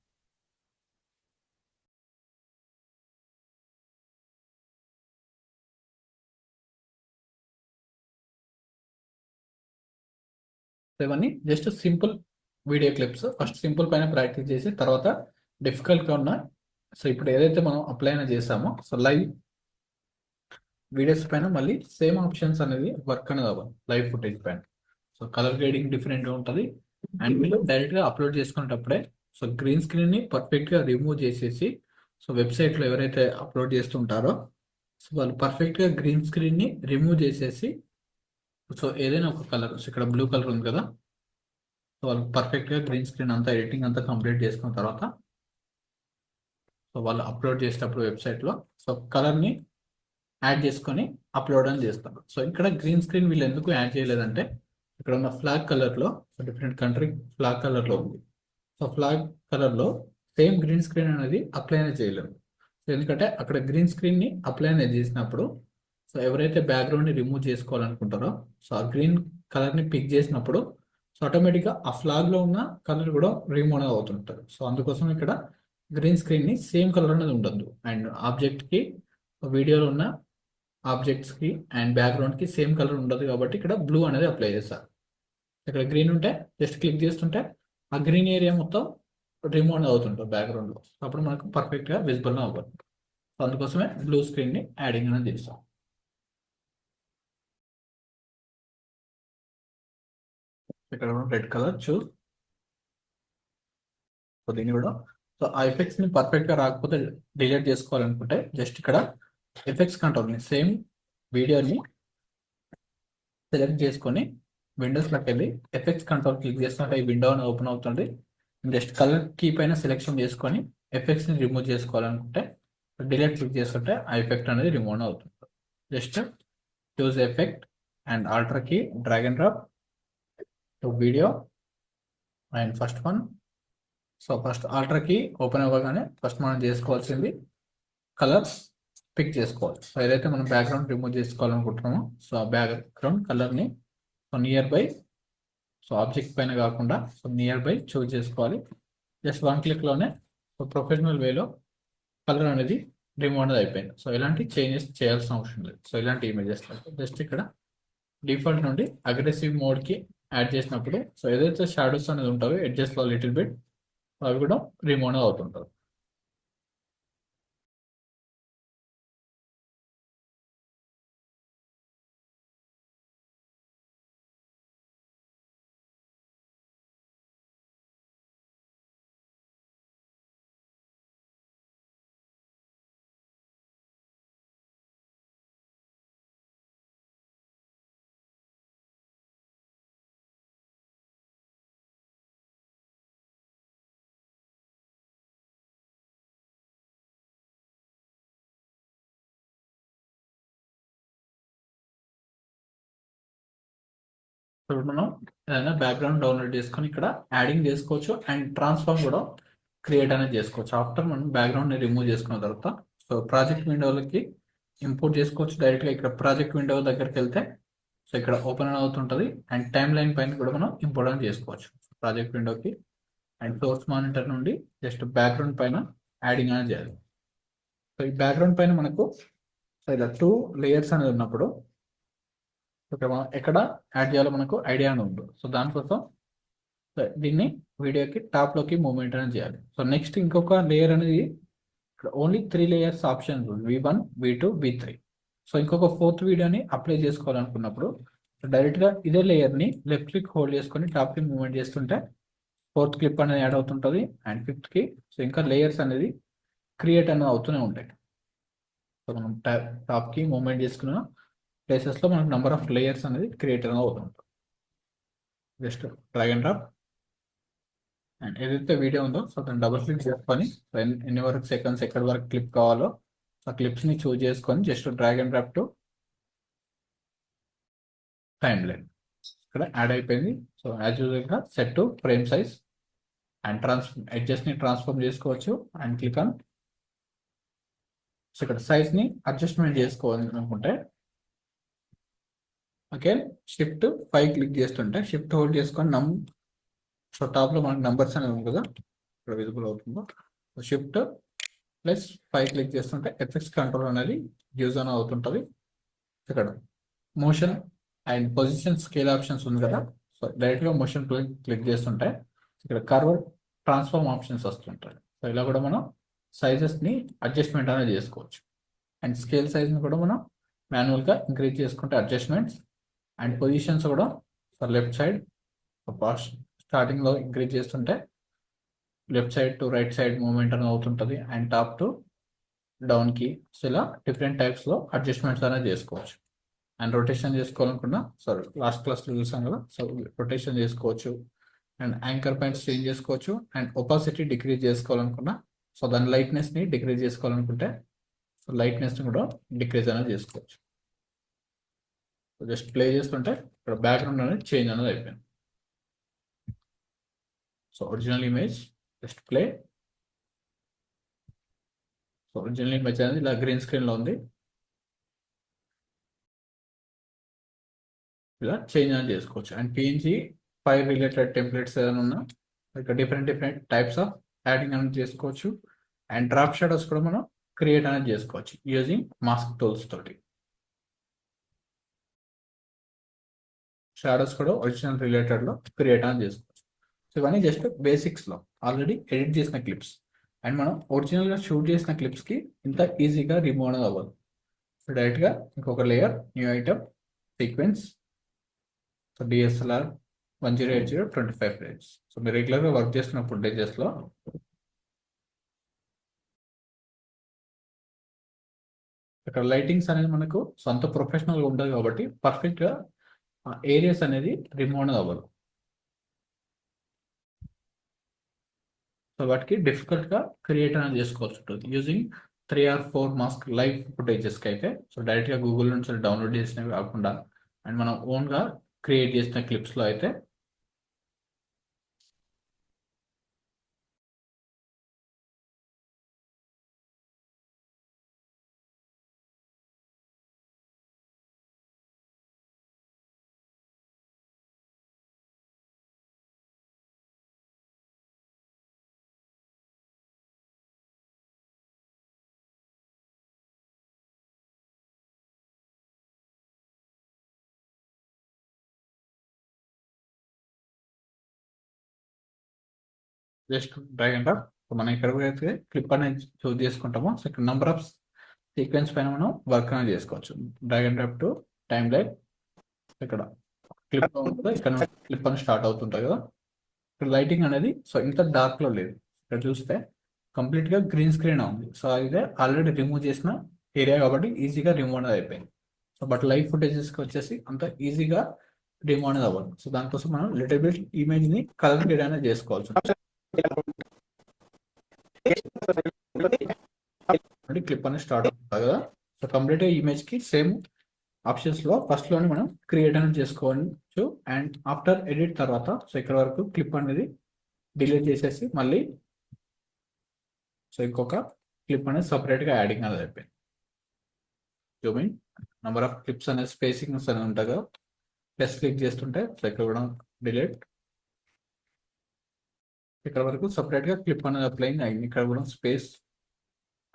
ఇవన్నీ just simple video clips. First simple పైన ప్రాక్టీస్ చేసి తర్వాత డిఫికల్ట్గా ఉన్న సో ఇప్పుడు ఏదైతే మనం అప్లై అయినా చేసామో సో లైవ్ వీడియోస్ పైన మళ్ళీ సేమ్ ఆప్షన్స్ అనేది వర్క్ అనేది అవ్వాలి లైవ్ ఫుటేజ్ పైన. సో కలర్ గ్రేడింగ్ డిఫరెంట్గా ఉంటుంది. అండ్ మీరు డైరెక్ట్గా అప్లోడ్ చేసుకునేటప్పుడే సో గ్రీన్ స్క్రీన్ని పర్ఫెక్ట్గా రిమూవ్ చేసేసి సో వెబ్సైట్లో ఎవరైతే అప్లోడ్ చేస్తుంటారో సో వాళ్ళు పర్ఫెక్ట్గా గ్రీన్ స్క్రీన్ని రిమూవ్ చేసేసి సో ఏదైనా ఒక కలర్, సో ఇక్కడ బ్లూ కలర్ ఉంది కదా, సో వాళ్ళు పర్ఫెక్ట్గా గ్రీన్ స్క్రీన్ అంతా ఎడిటింగ్ అంతా కంప్లీట్ చేసుకున్న తర్వాత సో వాళ్ళు అప్లోడ్ చేసేటప్పుడు వెబ్సైట్లో సో కలర్ని యాడ్ చేసుకొని అప్లోడ్ అని చేస్తారు. సో ఇక్కడ గ్రీన్ స్క్రీన్ వీళ్ళు ఎందుకు యాడ్ చేయలేదంటే ఇక్కడ ఉన్న ఫ్లాగ్ కలర్లో సో డిఫరెంట్ కంట్రీ ఫ్లాగ్ కలర్లో ఉంది. సో ఫ్లాగ్ కలర్లో సేమ్ గ్రీన్ స్క్రీన్ అనేది అప్లై అనేది చేయలేము. సో ఎందుకంటే అక్కడ గ్రీన్ స్క్రీన్ని అప్లై అనేది చేసినప్పుడు సో ఎవరైతే బ్యాక్గ్రౌండ్ని రిమూవ్ చేసుకోవాలనుకుంటారో సో ఆ గ్రీన్ కలర్ని పిక్ చేసినప్పుడు సో ఆటోమేటిక్గా ఆ ఫ్లాగ్లో ఉన్న కలర్ కూడా రిమూవ్ అనేది అవుతుంటుంది. సో అందుకోసం ఇక్కడ గ్రీన్ స్క్రీన్ని సేమ్ కలర్ అనేది ఉండద్దు. అండ్ ఆబ్జెక్ట్కి వీడియోలో ఉన్న ఆబ్జెక్ట్స్కి అండ్ బ్యాక్గ్రౌండ్కి సేమ్ కలర్ ఉండదు కాబట్టి ఇక్కడ బ్లూ అనేది అప్లై చేస్తారు. ఇక్కడ గ్రీన్ ఉంటే జస్ట్ క్లిక్ చేస్తుంటే ఆ గ్రీన్ ఏరియా మొత్తం రిమూవ్ అవుతుంటుంది బ్యాక్గ్రౌండ్లో. అప్పుడు మనకు పర్ఫెక్ట్గా విజిబుల్ అవ్వదు. సో అందుకోసమే బ్లూ స్క్రీన్ని యాడింగ్ అనేది చేస్తాం. ఇక్కడ రెడ్ కలర్ చూస్. సో దీన్ని కూడా సో ఆ ఎఫెక్ట్స్ని పర్ఫెక్ట్గా రాకపోతే డిలీట్ చేసుకోవాలనుకుంటే జస్ట్ ఇక్కడ ఎఫెక్ట్స్ కంట్రోల్ని సేమ్ వీడియోని సెలెక్ట్ చేసుకొని విండోస్లోకి వెళ్ళి ఎఫెక్ట్స్ కంట్రోల్ క్లిక్ చేస్తుంటే ఈ విండో అని ఓపెన్ అవుతుంది. జస్ట్ కలర్ కీ పైన సెలెక్షన్ చేసుకొని ఎఫెక్ట్స్ని రిమూవ్ చేసుకోవాలనుకుంటే డిలీట్ క్లిక్ చేస్తుంటే ఆ ఎఫెక్ట్ అనేది రిమూవ్ అవుతుంది. Just choose effect and alter key drag and drop to video and first one. So first alter key open అవ్వగానే ఫస్ట్ మనం చేసుకోవాల్సింది కలర్ పిక్ చేసుకోవాలి. సో ఏదైతే మనం బ్యాక్గ్రౌండ్ రిమూవ్ చేసుకోవాలనుకుంటున్నామో సో ఆ బ్యాక్గ్రౌండ్ కలర్ని so nearby so object పైన కాకుండా సో నియర్ బై చూజ్ చేసుకోవాలి. జస్ట్ వన్ క్లిక్లోనే సో ప్రొఫెషనల్ వేలో కలర్ అనేది రిమూవ్ అనేది అయిపోయింది. సో ఇలాంటి చేంజెస్ చేయాల్సిన అవసరం లేదు. సో ఇలాంటి ఇమేజెస్ జస్ట్ ఇక్కడ డిఫాల్ట్ నుండి అగ్రెసివ్ మోడ్కి యాడ్ చేసినప్పుడు సో ఏదైతే షాడోస్ అనేది ఉంటాయో ఎడ్జెస్ట్లో లిటిల్ బిట్ అవి కూడా రిమూవ్ అనేది అవుతుంటారు. ఇప్పుడు మనం ఏదైనా బ్యాక్గ్రౌండ్ డౌన్లోడ్ చేసుకొని ఇక్కడ యాడింగ్ చేసుకోవచ్చు అండ్ ట్రాన్స్ఫార్మ్ కూడా క్రియేట్ అనేది చేసుకోవచ్చు. ఆఫ్టర్ మనం బ్యాక్గ్రౌండ్ని రిమూవ్ చేసుకున్న తర్వాత సో ప్రాజెక్ట్ విండోలకి ఇంపోర్ట్ చేసుకోవచ్చు డైరెక్ట్గా. ఇక్కడ ప్రాజెక్ట్ విండో దగ్గరికి వెళ్తే సో ఇక్కడ ఓపెన్ అవుతుంటుంది అండ్ టైమ్ లైన్ పైన కూడా మనం ఇంపోర్ట్ అనేది చేసుకోవచ్చు ప్రాజెక్ట్ విండోకి. అండ్ సోర్స్ మానిటర్ నుండి జస్ట్ బ్యాక్గ్రౌండ్ పైన యాడింగ్ అనేది చేయాలి. సో ఈ బ్యాక్గ్రౌండ్ పైన మనకు సో ఇలా 2 లేయర్స్ అనేది ఉన్నప్పుడు ఇక్కడ మనం ఎక్కడ యాడ్ చేయాలో మనకు ఐడియా అని ఉంది. సో దానికోసం దీన్ని వీడియోకి టాప్లోకి మూవ్మెంట్ అనేది చేయాలి. సో నెక్స్ట్ ఇంకొక లేయర్ అనేది ఇక్కడ only 3 layers option V1, V2, V3. So ఇంకొక 4th వీడియోని అప్లై చేసుకోవాలనుకున్నప్పుడు డైరెక్ట్గా ఇదే లేయర్ని లెఫ్ట్ క్లిక్ హోల్డ్ చేసుకొని టాప్కి మూవ్మెంట్ చేస్తుంటే 4th క్లిప్ అనేది యాడ్ అవుతుంటుంది అండ్ 5th సో ఇంకా లేయర్స్ అనేది క్రియేట్ అనేది అవుతూనే ఉంటాయి. సో మనం టాప్కి మూవ్మెంట్ చేసుకున్న ప్లేసెస్లో మనకు నెంబర్ ఆఫ్ లేయర్స్ అనేది క్రియేట్ అనేది అవుతుంటుంది. Just drag and drop and ఏదైతే వీడియో ఉందో సో దాన్ని డబుల్ క్లిక్ చేసుకొని ఎన్ని వరకు సెకండ్స్ ఎక్కడి వరకు క్లిప్ కావాలో ఆ క్లిప్స్ని చూజ్ చేసుకొని just drag and drop to timeline ఇక్కడ యాడ్ అయిపోయింది. సో యాజ్ యూజువల్గా set to frame size and ఎడ్జెస్ట్ని ట్రాన్స్ఫార్మ్ చేసుకోవచ్చు అండ్ క్లిక్ ఆన్. సో ఇక్కడ సైజ్ని అడ్జస్ట్మెంట్ చేసుకోవాలి అనుకుంటే ఓకే షిఫ్ట్ 5 క్లిక్ చేస్తుంటే షిఫ్ట్ హోల్డ్ చేసుకొని సో టాప్లో మనకి నంబర్స్ అనేది ఉంది కదా ఇక్కడ విజిబుల్ అవుతుందో షిఫ్ట్ +5 క్లిక్ చేస్తుంటే ఎఫెక్ట్స్ కంట్రోల్ అనేది యూజ్ అని అవుతుంటుంది. ఇక్కడ motion and position scale options ఉంది కదా సో డైరెక్ట్గా మోషన్ క్లిక్ చేస్తుంటే ఇక్కడ కర్వ్ ట్రాన్స్ఫార్మ్ ఆప్షన్స్ వస్తుంటాయి. సో ఇలా కూడా మనం సైజెస్ని అడ్జస్ట్మెంట్ అనేది చేసుకోవచ్చు అండ్ స్కేల్ సైజ్ని కూడా మనం మాన్యువల్గా ఇంక్రీజ్ చేసుకుంటే అడ్జస్ట్మెంట్స్ అండ్ పొజిషన్స్ కూడా సో లెఫ్ట్ సైడ్ స్టార్టింగ్లో ఇంక్రీజ్ చేస్తుంటే left side to right side movement అనేది అవుతుంటుంది అండ్ టాప్ టు డౌన్కి. సో ఇలా డిఫరెంట్ టైప్స్లో అడ్జస్ట్మెంట్స్ అనేది చేసుకోవచ్చు. అండ్ రొటేషన్ చేసుకోవాలనుకున్నా సారీ లాస్ట్ క్లాస్లో చూసాం కదా, సో రొటేషన్ చేసుకోవచ్చు అండ్ యాంకర్ పాయింట్స్ చేంజ్ చేసుకోవచ్చు అండ్ ఒపాసిటీ డిక్రీజ్ చేసుకోవాలనుకున్నా సో దాని లైట్నెస్ని డిక్రీజ్ చేసుకోవాలనుకుంటే సో లైట్నెస్ని కూడా డిక్రీజ్ అనేది చేసుకోవచ్చు. సో జస్ట్ ప్లే చేస్తుంటే ఇక్కడ బ్యాక్గ్రౌండ్ అనేది చేంజ్ అనేది అయిపోయింది. So original image just play. So original image అనేది ఇలా గ్రీన్ స్క్రీన్లో ఉంది, ఇలా చేంజ్ అనేది చేసుకోవచ్చు. And PNG file related templates ఏదైనా ఉన్నా ఇక్కడ డిఫరెంట్ టైప్స్ ఆఫ్ యాడింగ్ అనేది చేసుకోవచ్చు. అండ్ డ్రాప్ షాడోస్ కూడా మనం క్రియేట్ అనేది చేసుకోవచ్చు యూజింగ్ మాస్క్ టూల్స్ తోటి. షాడోస్ కూడా ఒరిజినల్ రిలేటెడ్లో క్రియేట్ అనేది చేసుకోవచ్చు. సో ఇవన్నీ జస్ట్ బేసిక్స్లో ఆల్రెడీ ఎడిట్ చేసిన క్లిప్స్. అండ్ మనం ఒరిజినల్గా షూట్ చేసిన క్లిప్స్కి ఇంత ఈజీగా రిమూవ్ అనేది అవ్వదు. సో డైరెక్ట్గా ఇంకొక layer, new item, sequence, so DSLR 1080 25 frames. So మీరు రెగ్యులర్గా వర్క్ చేస్తున్న ఫుటేజెస్లో ఇక్కడ లైటింగ్స్ అనేది మనకు సొంత ప్రొఫెషనల్గా ఉంటుంది కాబట్టి పర్ఫెక్ట్గా ఏరియాస్ అనేది రిమూవ్ అనేది అవ్వదు. సో వాటికి డిఫికల్ట్గా క్రియేట్ అనేది చేసుకోవాల్సి ఉంటుంది యూజింగ్ 3 or 4 మాస్క్ లైవ్ ఫుటేజెస్కి అయితే. సో డైరెక్ట్గా గూగుల్ నుంచి డౌన్లోడ్ చేసినవి కాకుండా అండ్ మనం ఓన్గా క్రియేట్ చేసిన క్లిప్స్లో అయితే just drag and drop. So మనం ఎక్కడికైతే క్లిప్ అనేది చూస్ చేసుకుంటామో సో ఇక్కడ నెంబర్ ఆఫ్ సీక్వెన్స్ పైన మనం వర్క్ అనేది చేసుకోవచ్చు. Drag and drop to time line. ఇక్కడ క్లిప్ ఉంటుంది, ఇక్కడ క్లిప్ అని స్టార్ట్ అవుతుంటుంది కదా. ఇక్కడ లైటింగ్ అనేది సో ఇంత డార్క్లో లేదు. ఇక్కడ చూస్తే కంప్లీట్గా గ్రీన్ స్క్రీన్ ఉంది. సో ఇదే ఆల్రెడీ రిమూవ్ చేసిన ఏరియా కాబట్టి ఈజీగా రిమూవ్ అనేది అయిపోయింది. సో బట్ లైవ్ ఫుటేజెస్కి వచ్చేసి అంత ఈజీగా రిమూవ్ అనేది అవ్వదు. సో దానికోసం మనం లిటిల్ బిట్ ఇమేజ్ని కలర్ గ్రేడ్ అనేది చేసుకోవాల్సి ఉంటుంది. క్లిప్ అనేది స్టార్ట్ అవుతుంది కదా. సో కంప్లీట్ ఇమేజ్ కి సేమ్ ఆప్షన్స్ లో ఫస్ట్ లోనే మనం క్రియేట్ అనేది చేసుకోవచ్చు. అండ్ ఆఫ్టర్ ఎడిట్ తర్వాత సో ఇక్కడ వరకు క్లిప్ అనేది డిలీట్ చేసేసి మళ్ళీ సో ఇంకొక క్లిప్ అనేది సపరేట్ గా యాడింగ్ అనేది అయిపోయింది. జూమింగ్ నెంబర్ ఆఫ్ క్లిప్స్ అనేది స్పేసింగ్స్ అనేది ఉంటుంది కదా. ప్లస్ క్లిక్ చేస్తుంటే సో ఇక్కడ కూడా డిలీట్. ఇక్కడ వరకు సపరేట్ గా క్లిప్ అనేది అప్లై అయింది. ఇక్కడ కూడా స్పేస్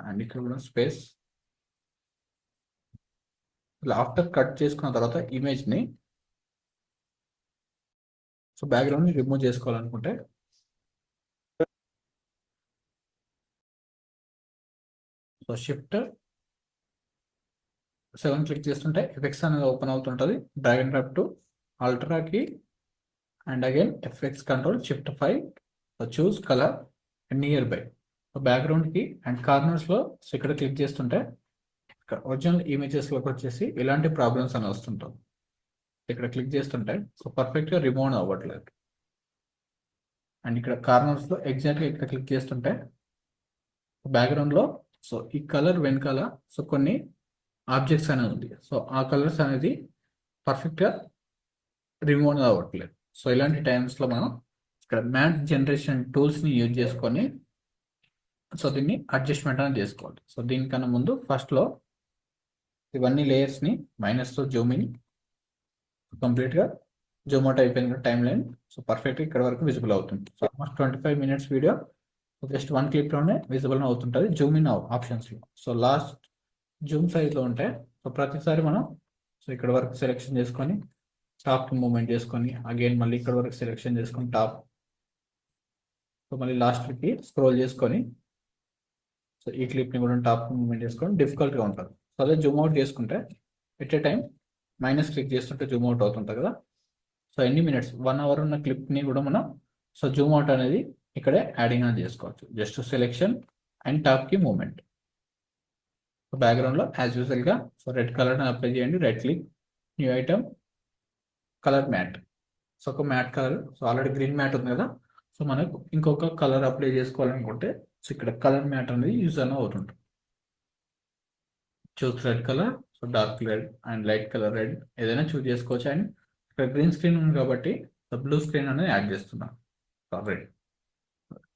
అండ్ ఇక్కడ కూడా స్పేస్. ఇలా ఆఫ్టర్ కట్ చేసుకున్న తర్వాత ఇమేజ్ని సో బ్యాక్గ్రౌండ్ని రిమూవ్ చేసుకోవాలనుకుంటే సో షిఫ్ట్ 7 క్లిక్ చేస్తుంటే ఎఫెక్ట్స్ అనేది ఓపెన్ అవుతుంటుంది. డ్రాగ్ అండ్ డ్రాప్ టు అల్ట్రాకి and again effects control shift 5. So choose colour nearby. So బ్యాక్గ్రౌండ్కి అండ్ కార్నర్స్లో సో ఇక్కడ క్లిక్ చేస్తుంటే ఒరిజినల్ ఇమేజెస్లోకి వచ్చేసి ఇలాంటి ప్రాబ్లమ్స్ అని వస్తుంటుంది. ఇక్కడ క్లిక్ చేస్తుంటే సో పర్ఫెక్ట్గా రిమూవ్ అవ్వట్లేదు. అండ్ ఇక్కడ కార్నర్స్లో ఎగ్జాక్ట్గా ఇక్కడ క్లిక్ చేస్తుంటే బ్యాక్గ్రౌండ్లో సో ఈ కలర్ వెనకాల సో కొన్ని ఆబ్జెక్ట్స్ అనేది ఉంది. సో ఆ కలర్స్ అనేది పర్ఫెక్ట్గా రిమూవ్ అవ్వట్లేదు. సో ఇలాంటి టైమ్స్లో మనం ఇక్కడ మ్యాట్ జనరేషన్ టూల్స్ని యూజ్ చేసుకొని సో దీన్ని అడ్జస్ట్మెంట్ అనేది చేసుకోవాలి. సో దీనికన్నా ముందు ఫస్ట్లో ఇవన్నీ లేయర్స్ని మైనస్తో జూమింగ్ కంప్లీట్గా జూమ్ అవుట్ అయిపోయింది టైం లైన్. సో పర్ఫెక్ట్గా ఇక్కడ వరకు విజిబుల్ అవుతుంది. సో ఆల్మోస్ట్ 25 minutes వీడియో జస్ట్ 1 క్లిప్లోనే విజిబుల్ అవుతుంటుంది జూమ్ ఇన్ ఆప్షన్స్లో. సో లాస్ట్ జూమ్ సైజ్లో ఉంటే సో ప్రతిసారి మనం సో ఇక్కడ వరకు సెలెక్షన్ చేసుకొని టాప్కి మూవ్మెంట్ చేసుకొని అగైన్ మళ్ళీ ఇక్కడ వరకు సెలెక్షన్ చేసుకొని టాప్ సో మళ్ళీ లాస్ట్కి స్క్రోల్ చేసుకొని సో ఈ క్లిప్ని కూడా టాప్ మూవ్మెంట్ చేసుకొని డిఫికల్ట్గా ఉంటుంది. సో అదే జూమ్ అవుట్ చేసుకుంటే at a time minus click చేస్తుంటే జూమ్ అవుట్ అవుతుంటుంది కదా. సో ఎన్ని మినిట్స్ 1 అవర్ ఉన్న క్లిప్ని కూడా మనం సో జూమ్ అవుట్ అనేది ఇక్కడే యాడింగ్ అని చేసుకోవచ్చు. జస్ట్ సెలెక్షన్ అండ్ టాప్కి మూమెంట్. బ్యాక్గ్రౌండ్లో యాజ్ యూజువల్గా సో రెడ్ కలర్ని అప్లై చేయండి. Right click, new item, colour matte. So ఒక matte colour, so already green matte ఉంది కదా, సో మనకు ఇంకొక కలర్ అప్లై చేసుకోవాలనుకుంటే సో ఇక్కడ కలర్ మ్యాట్ అనేది యూజ్ అని అవుతుంటుంది. Choose red colour, so dark red and light colour red ఏదైనా చూస్ చేసుకోవచ్చు. అండ్ ఇక్కడ గ్రీన్ స్క్రీన్ ఉంది కాబట్టి సో బ్లూ స్క్రీన్ అనేది యాడ్ చేస్తున్నాం. సో రెడ్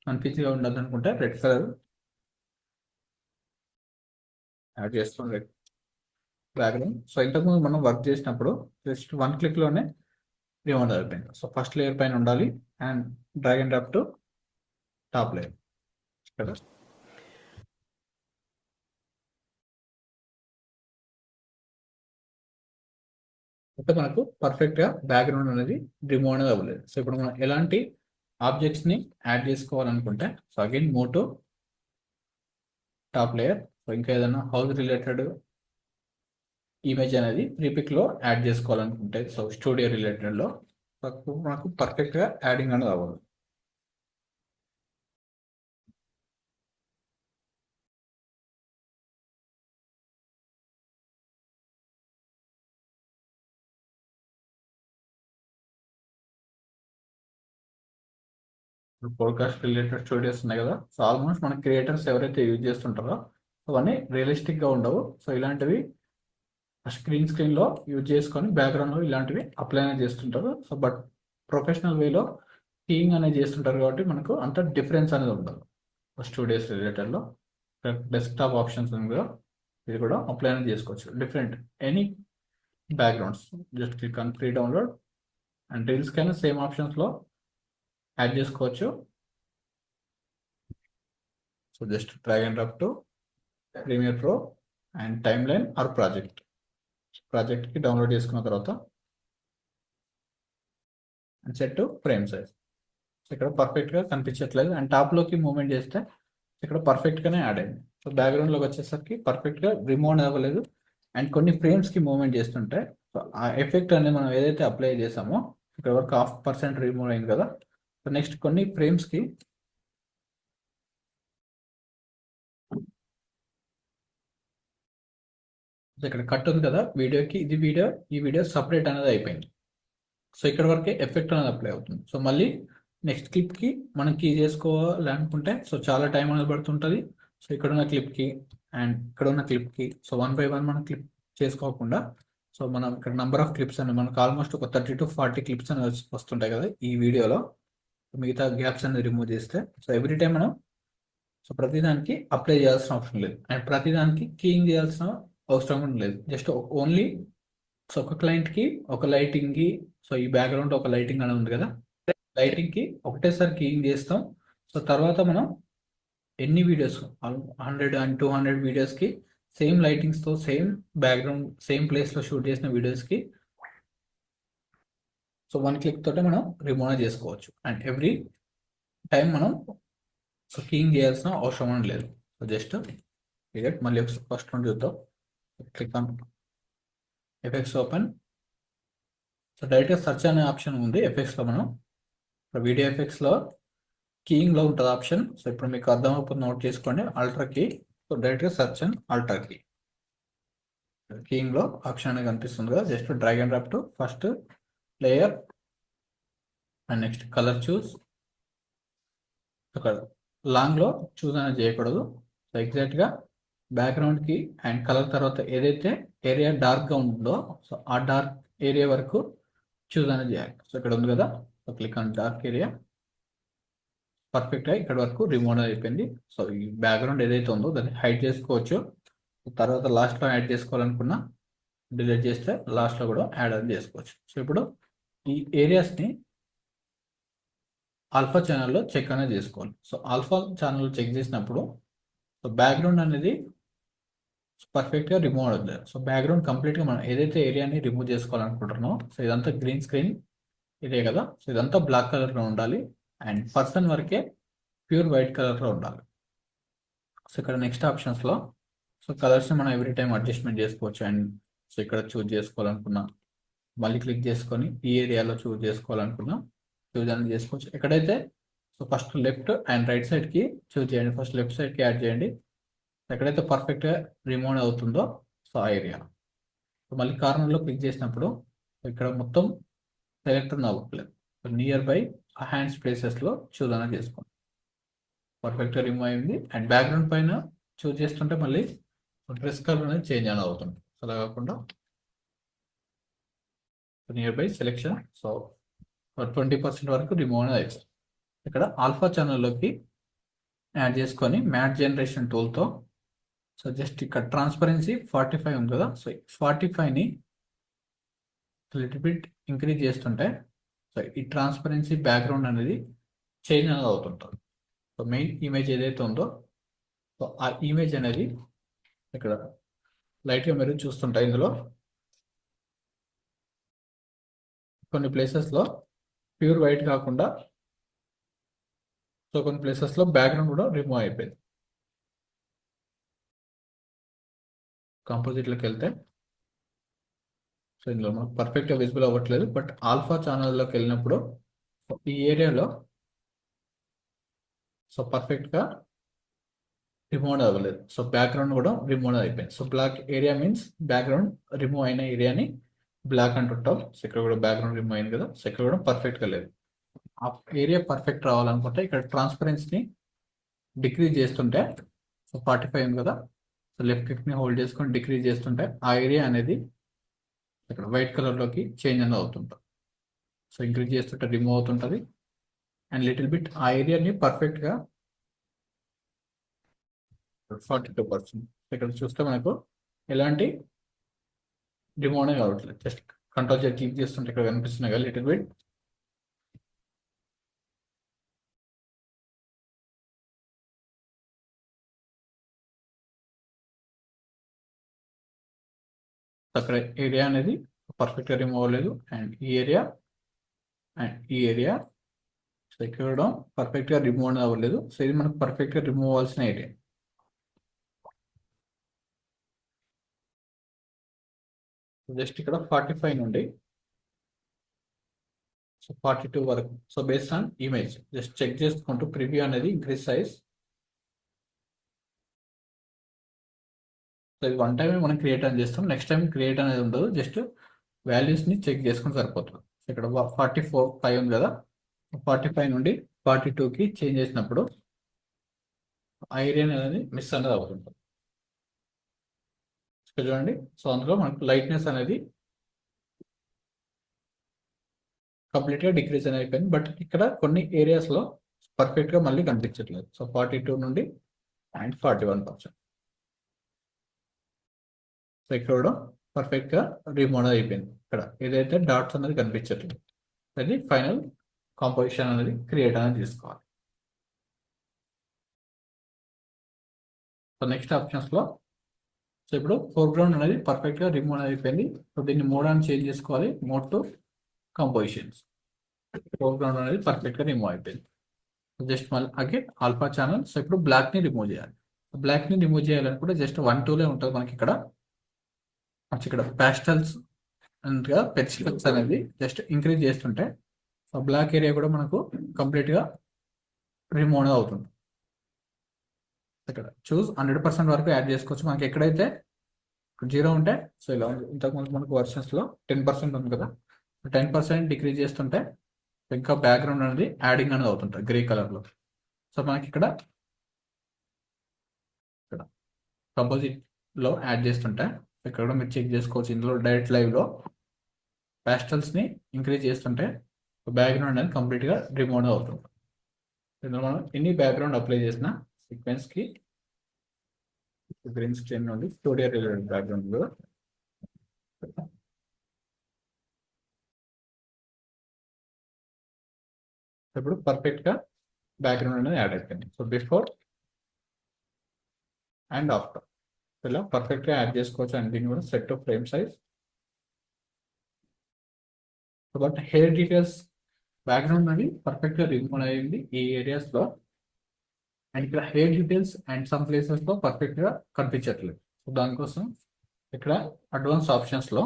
కన్ఫ్యూజ్గా ఉండదు అనుకుంటే రెడ్ కలర్ యాడ్ చేస్తాం. Red background. సో ఇంతకుముందు మనం వర్క్ చేసినప్పుడు జస్ట్ 1 క్లిక్లోనే రిమూవ్ అయిపోయింది. సో ఫస్ట్ లేయర్ పైన ఉండాలి and drag and drop to top layer కదా. అయితే మనకు పర్ఫెక్ట్గా బ్యాక్గ్రౌండ్ అనేది రిమూవ్ అనేది అవ్వలేదు. సో ఇప్పుడు మనం ఎలాంటి ఆబ్జెక్ట్స్ని యాడ్ చేసుకోవాలనుకుంటే so again move to top layer. So ఇంకా ఏదైనా హౌస్ రిలేటెడ్ ఇమేజ్ అనేది ప్రీపిక్లో యాడ్ చేసుకోవాలనుకుంటే సో స్టూడియో రిలేటెడ్లో మనకు పర్ఫెక్ట్గా యాడింగ్ అనేది అవ్వదు. ఇప్పుడు పోడ్కాస్ట్ రిలేటెడ్ స్టూడియోస్ ఉన్నాయి కదా, సో ఆల్మోస్ట్ మన క్రియేటర్స్ ఎవరైతే యూజ్ చేస్తుంటారో అవన్నీ రియలిస్టిక్గా ఉండవు. సో ఇలాంటివి స్క్రీన్లో యూజ్ చేసుకొని బ్యాక్గ్రౌండ్లో ఇలాంటివి అప్లై అనేది చేస్తుంటారు. సో బట్ ప్రొఫెషనల్ వేలో కీయింగ్ అనేది చేస్తుంటారు కాబట్టి మనకు అంత డిఫరెన్స్ అనేది ఉండదు. స్టూడియోస్ రిలేటెడ్లో డెస్క్టాప్ ఆప్షన్స్ ఉంది కదా, ఇది కూడా అప్లై అనేది చేసుకోవచ్చు. Different any backgrounds just click on free download and reels కైనా సేమ్ ఆప్షన్స్లో యాడ్ చేసుకోవచ్చు. So just drag and drop to premiere pro and timeline or ప్రాజెక్ట్కి డౌన్లోడ్ చేసుకున్న తర్వాత and set to frame size. ఇక్కడ పర్ఫెక్ట్గా కనిపించట్లేదు అండ్ టాప్లోకి మూవ్మెంట్ చేస్తే ఇక్కడ పర్ఫెక్ట్గానే యాడ్ అయింది. సో బ్యాక్గ్రౌండ్లోకి వచ్చేసరికి పర్ఫెక్ట్గా రిమూవ్ అవ్వలేదు అండ్ కొన్ని ఫ్రేమ్స్కి మూవ్మెంట్ చేస్తుంటే సో ఆ ఎఫెక్ట్ అనేది మనం ఏదైతే అప్లై చేసామో ఇక్కడ వరకు 0.5% రిమూవ్ అయింది కదా. సో నెక్స్ట్ కొన్ని ఫ్రేమ్స్కి ఇక్కడ కట్ ఉంది కదా వీడియోకి, ఈ వీడియో సపరేట్ అనేది అయిపోయింది. సో ఇక్కడ వరకే ఎఫెక్ట్ అనేది అప్లై అవుతుంది. సో మళ్ళీ నెక్స్ట్ క్లిప్కి మనం కీ చేసుకోవాలనుకుంటే సో చాలా టైం అనేది పడుతుంటుంది. సో ఇక్కడ ఉన్న క్లిప్కి అండ్ ఇక్కడ ఉన్న క్లిప్కి సో 1 by 1 మనం క్లిప్ చేసుకోకుండా సో మనం ఇక్కడ నెంబర్ ఆఫ్ క్లిప్స్ అని మనకు ఆల్మోస్ట్ ఒక 30 to 40 క్లిప్స్ అని వస్తుంటాయి కదా ఈ వీడియోలో. మిగతా గ్యాప్స్ అనేది రిమూవ్ చేస్తే సో ఎవ్రీ టైం మనం సో ప్రతిదానికి అప్లై చేయాల్సిన అవసరం లేదు అండ్ ప్రతిదానికి కీయింగ్ చేయాల్సిన అవసరం కూడా లేదు. జస్ట్ ఓన్లీ సో ఒక క్లయింట్కి ఒక లైటింగ్కి సో ఈ బ్యాక్గ్రౌండ్ ఒక లైటింగ్ అనేది ఉంది కదా, లైటింగ్కి ఒకటేసారి కీయింగ్ చేస్తాం. సో తర్వాత మనం ఎన్ని వీడియోస్ 100 and 200 వీడియోస్కి సేమ్ లైటింగ్స్తో సేమ్ బ్యాక్గ్రౌండ్ సేమ్ ప్లేస్లో షూట్ చేసిన వీడియోస్కి సో 1 క్లిక్ తోటే మనం రిమూవ్ చేసుకోవచ్చు అండ్ ఎవ్రీ టైం మనం సో కీయింగ్ చేయాల్సిన అవసరం అని లేదు. సో జస్ట్ మళ్ళీ ఫస్ట్ నుండి చూద్దాం. Click on effects open. So డైరెక్ట్గా సెర్చ్ అనే ఆప్షన్ ఉంది ఎఫెక్ట్స్లో. మనం వీడియో ఎఫెక్ట్స్లో కీయింగ్లో ఉంటుంది ఆప్షన్. సో ఇప్పుడు మీకు అర్థమైపోతుంది, నోట్ చేసుకోండి. Ultra key. సో డైరెక్ట్గా సెర్చ్ అండ్ అల్ట్రా కీ. కీయింగ్లో ఆప్షన్ అనేది కనిపిస్తుంది కదా, just drag and drop to first layer and next colour choose. లాంగ్లో చూస్ అనేది చేయకూడదు. సో ఎగ్జాక్ట్గా బ్యాక్గ్రౌండ్కి అండ్ కలర్ తర్వాత ఏదైతే ఏరియా డార్క్గా ఉంటుందో సో ఆ డార్క్ ఏరియా వరకు చూస్ అనేది చేయాలి. సో ఇక్కడ ఉంది కదా, so click on dark area. పర్ఫెక్ట్గా ఇక్కడ వరకు రిమూవ్ అయిపోయింది. సో ఈ బ్యాక్గ్రౌండ్ ఏదైతే ఉందో దాన్ని హైడ్ చేసుకోవచ్చు. తర్వాత లాస్ట్లో యాడ్ చేసుకోవాలనుకున్నా డిలీట్ చేస్తే లాస్ట్లో కూడా యాడ్ అనేది చేసుకోవచ్చు. సో ఇప్పుడు ఈ ఏరియాస్ని ఆల్ఫా ఛానల్లో చెక్ అనేది చేసుకోవాలి. సో ఆల్ఫా ఛానల్లో చెక్ చేసినప్పుడు సో బ్యాక్గ్రౌండ్ అనేది పర్ఫెక్ట్గా రిమూవ్ అవుతుంది. సో బ్యాక్గ్రౌండ్ కంప్లీట్గా మనం ఏదైతే ఏరియాని రిమూవ్ చేసుకోవాలనుకుంటున్నామో సో ఇదంతా గ్రీన్ స్క్రీన్ ఇదే కదా, సో ఇదంతా బ్లాక్ కలర్లో ఉండాలి అండ్ పర్సన్ వరకే ప్యూర్ వైట్ కలర్లో ఉండాలి. సో ఇక్కడ నెక్స్ట్ ఆప్షన్స్లో సో కలర్స్ని మనం ఎవ్రీ టైం అడ్జస్ట్మెంట్ చేసుకోవచ్చు అండ్ సో ఇక్కడ చూజ్ చేసుకోవాలనుకున్న మళ్ళీ క్లిక్ చేసుకొని ఈ ఏరియాలో చూస్ చేసుకోవాలనుకున్నాం చూస్ అనేది చేసుకోవచ్చు. ఎక్కడైతే so first left and right సైడ్కి చూస్ చేయండి. ఫస్ట్ లెఫ్ట్ సైడ్కి యాడ్ చేయండి. ఎక్కడైతే పర్ఫెక్ట్గా రిమూవ్ అవుతుందో సో ఆ ఏరియా మళ్ళీ కార్నర్లో క్లిక్ చేసినప్పుడు ఇక్కడ మొత్తం సెలెక్ట్ అవ్వట్లేదు. నియర్ బై హ్యాండ్స్ ప్లేసెస్లో చూస్ అనేది చేసుకోండి. పర్ఫెక్ట్గా రిమూవ్ అయింది. అండ్ బ్యాక్గ్రౌండ్ పైన చూస్ చేస్తుంటే మళ్ళీ డ్రెస్ కలర్ అనేది చేంజ్ అనేది అవుతుంది. అలా కాకుండా నియర్ బై సెలెక్షన్ సో 20% వరకు రిమూవ్ అనేది అవుతుంది. ఇక్కడ ఆల్ఫా ఛానల్లోకి యాడ్ చేసుకొని మ్యాట్ జనరేషన్ టూల్తో సో జస్ట్ ఇక్కడ ట్రాన్స్పరెన్సీ 45 ఉంది కదా, సో 45ని లిటిల్ బిట్ ఇంక్రీజ్ చేస్తుంటే సో ఈ ట్రాన్స్పరెన్సీ బ్యాక్గ్రౌండ్ అనేది చేంజ్ అనేది అవుతుంటుంది. సో మెయిన్ ఇమేజ్ ఏదైతే ఉందో సో ఆ ఇమేజ్ అనేది ఇక్కడ లైట్గా మీరు చూస్తుంటాయి. ఇందులో కొన్ని ప్లేసెస్లో ప్యూర్ వైట్ కాకుండా సో కొన్ని ప్లేసెస్లో బ్యాక్గ్రౌండ్ కూడా రిమూవ్ అయిపోయింది. కాంపోజిట్లోకి వెళ్తే సో ఇందులో మనకు పర్ఫెక్ట్గా విజిబుల్ అవ్వట్లేదు. బట్ ఆల్ఫా ఛానల్లోకి వెళ్ళినప్పుడు ఈ ఏరియాలో సో పర్ఫెక్ట్గా రిమూవ్ అవ్వలేదు. సో బ్యాక్గ్రౌండ్ కూడా రిమూవ్ అయిపోయింది. So black area means background remove అయిన ఏరియాని బ్లాక్ అంటుంటాం. సో ఇక్కడ కూడా బ్యాక్గ్రౌండ్ రిమూవ్ అయింది కదా, సో ఇక్కడ కూడా పర్ఫెక్ట్గా లేదు. ఆ ఏరియా పర్ఫెక్ట్ రావాలనుకుంటే ఇక్కడ ట్రాన్స్పరెన్సీని డిక్రీజ్ చేస్తుంటే సో 45 ఉంది కదా, సో లెఫ్ట్ క్లిక్ని హోల్డ్ చేసుకొని డిక్రీజ్ చేస్తుంటే ఆ ఏరియా అనేది ఇక్కడ వైట్ కలర్లోకి చేంజ్ అనేది అవుతుంటుంది. సో ఇంక్రీజ్ చేస్తుంటే రిమూవ్ అవుతుంటుంది. అండ్ లిటిల్ బిట్ ఆ ఏరియాని పర్ఫెక్ట్గా 42%. ఇక్కడ చూస్తే మనకు ఎలాంటి రిమూవ్ అనేది కావట్లేదు. జస్ట్ కంట్రోల్ చేసి క్లిక్ చేస్తుంటే ఇక్కడ కనిపిస్తున్నాయి కదా లిటిల్ బిట్ అక్కడ ఏరియా అనేది పర్ఫెక్ట్గా రిమూవ్ అవ్వలేదు. అండ్ ఈ ఏరియా సో ఇక్కడ పర్ఫెక్ట్గా రిమూవ్ అనేది అవ్వలేదు. సో ఇది మనకు పర్ఫెక్ట్గా రిమూవ్ అవ్వాల్సిన ఏరియా. జస్ట్ ఇక్కడ 45 నుండి సో 42 వరకు so based on image just check చేసుకుంటూ ప్రివ్యూ అనేది ఇంక్రీజ్ సైజ్. సో ఇది వన్ టైం మనం క్రియేట్ అని చేస్తాం. నెక్స్ట్ టైం క్రియేట్ అనేది ఉండదు. జస్ట్ వాల్యూస్ని చెక్ చేసుకుని సరిపోతుంది. సో ఇక్కడ 44 ఉంది కదా, 45 నుండి 42కి చేంజ్ చేసినప్పుడు ఆ ఏరియా అనేది మిస్ అనేది అవుతుంది. చూడండి, సో అందులో మనకు లైట్నెస్ అనేది కంప్లీట్గా డిక్రీజ్ అనేది అయిపోయింది. బట్ ఇక్కడ కొన్ని ఏరియాస్లో పర్ఫెక్ట్గా మళ్ళీ కనిపించట్లేదు. సో 42 నుండి అండ్ 41%. సో ఇక్కడ కూడా పర్ఫెక్ట్గా రిమూవ్ అయిపోయింది. ఇక్కడ ఏదైతే డాట్స్ అనేది కనిపించట్లేదు, అది ఫైనల్ కాంపోజిషన్ అనేది క్రియేట్ అనేది తీసుకోవాలి. సో నెక్స్ట్ ఆప్షన్స్లో సో ఇప్పుడు ఫోర్గ్రౌండ్ అనేది పర్ఫెక్ట్గా రిమూవ్ అయిపోయింది. సో దీన్ని మోడ్ అని చేంజ్ చేసుకోవాలి. Mode to compositions. ఫోర్గ్రౌండ్ అనేది పర్ఫెక్ట్గా రిమూవ్ అయిపోయింది. జస్ట్ మళ్ళీ అగైన్ ఆల్ఫా ఛానల్. సో ఇప్పుడు బ్లాక్ని రిమూవ్ చేయాలి. బ్లాక్ని రిమూవ్ చేయాలనుకుంటే జస్ట్ 1 2 ఉంటుంది మనకి ఇక్కడ. ఇక్కడ ప్యాస్టల్స్ అండ్ పెన్సిల్స్ అనేది జస్ట్ ఇంక్రీజ్ చేస్తుంటే సో బ్లాక్ ఏరియా కూడా మనకు కంప్లీట్గా రిమూవ్ అవుతుంది. ఇక్కడ చూస్ 100% వరకు యాడ్ చేసుకోవచ్చు. మనకి ఎక్కడైతే 0 ఉంటే సో ఇలా ఇంతకుముందు మనకు వర్షన్స్లో 10% ఉంది కదా, 10% డిక్రీజ్ చేస్తుంటే ఇంకా బ్యాక్గ్రౌండ్ అనేది యాడింగ్ అనేది అవుతుంటుంది గ్రే కలర్లో. సో మనకి ఇక్కడ కంపోజిట్లో యాడ్ చేస్తుంటే ఇక్కడ కూడా మీరు చెక్ చేసుకోవచ్చు. ఇందులో డైరెక్ట్ లైవ్లో ప్యాస్టల్స్ని ఇంక్రీజ్ చేస్తుంటే బ్యాక్గ్రౌండ్ అనేది కంప్లీట్గా రిమూవ్ అవుతుంది. ఇందులో మనం ఎన్ని బ్యాక్గ్రౌండ్ అప్లై చేసిన సీక్వెన్స్కి గ్రీన్ స్క్రీన్ నుండి స్టూడియో రిలేటెడ్ బ్యాక్గ్రౌండ్లో ఇప్పుడు పర్ఫెక్ట్గా బ్యాక్గ్రౌండ్ అనేది యాడ్ అయిపోయింది. సో బిఫోర్ అండ్ ఆఫ్టర్ ఇలా పర్ఫెక్ట్గా యాడ్ చేసుకోవచ్చు. అండ్ దీన్ని కూడా set to frame size. But hair details background అనేది పర్ఫెక్ట్గా రిమూవ్ అయ్యింది ఈ ఏరియాస్లో. అండ్ ఇక్కడ హెయిర్ డీటెయిల్స్ అండ్ సమ్ ప్లేసెస్లో పర్ఫెక్ట్గా కనిపించట్లేదు. సో దానికోసం ఇక్కడ అడ్వాన్స్ ఆప్షన్స్లో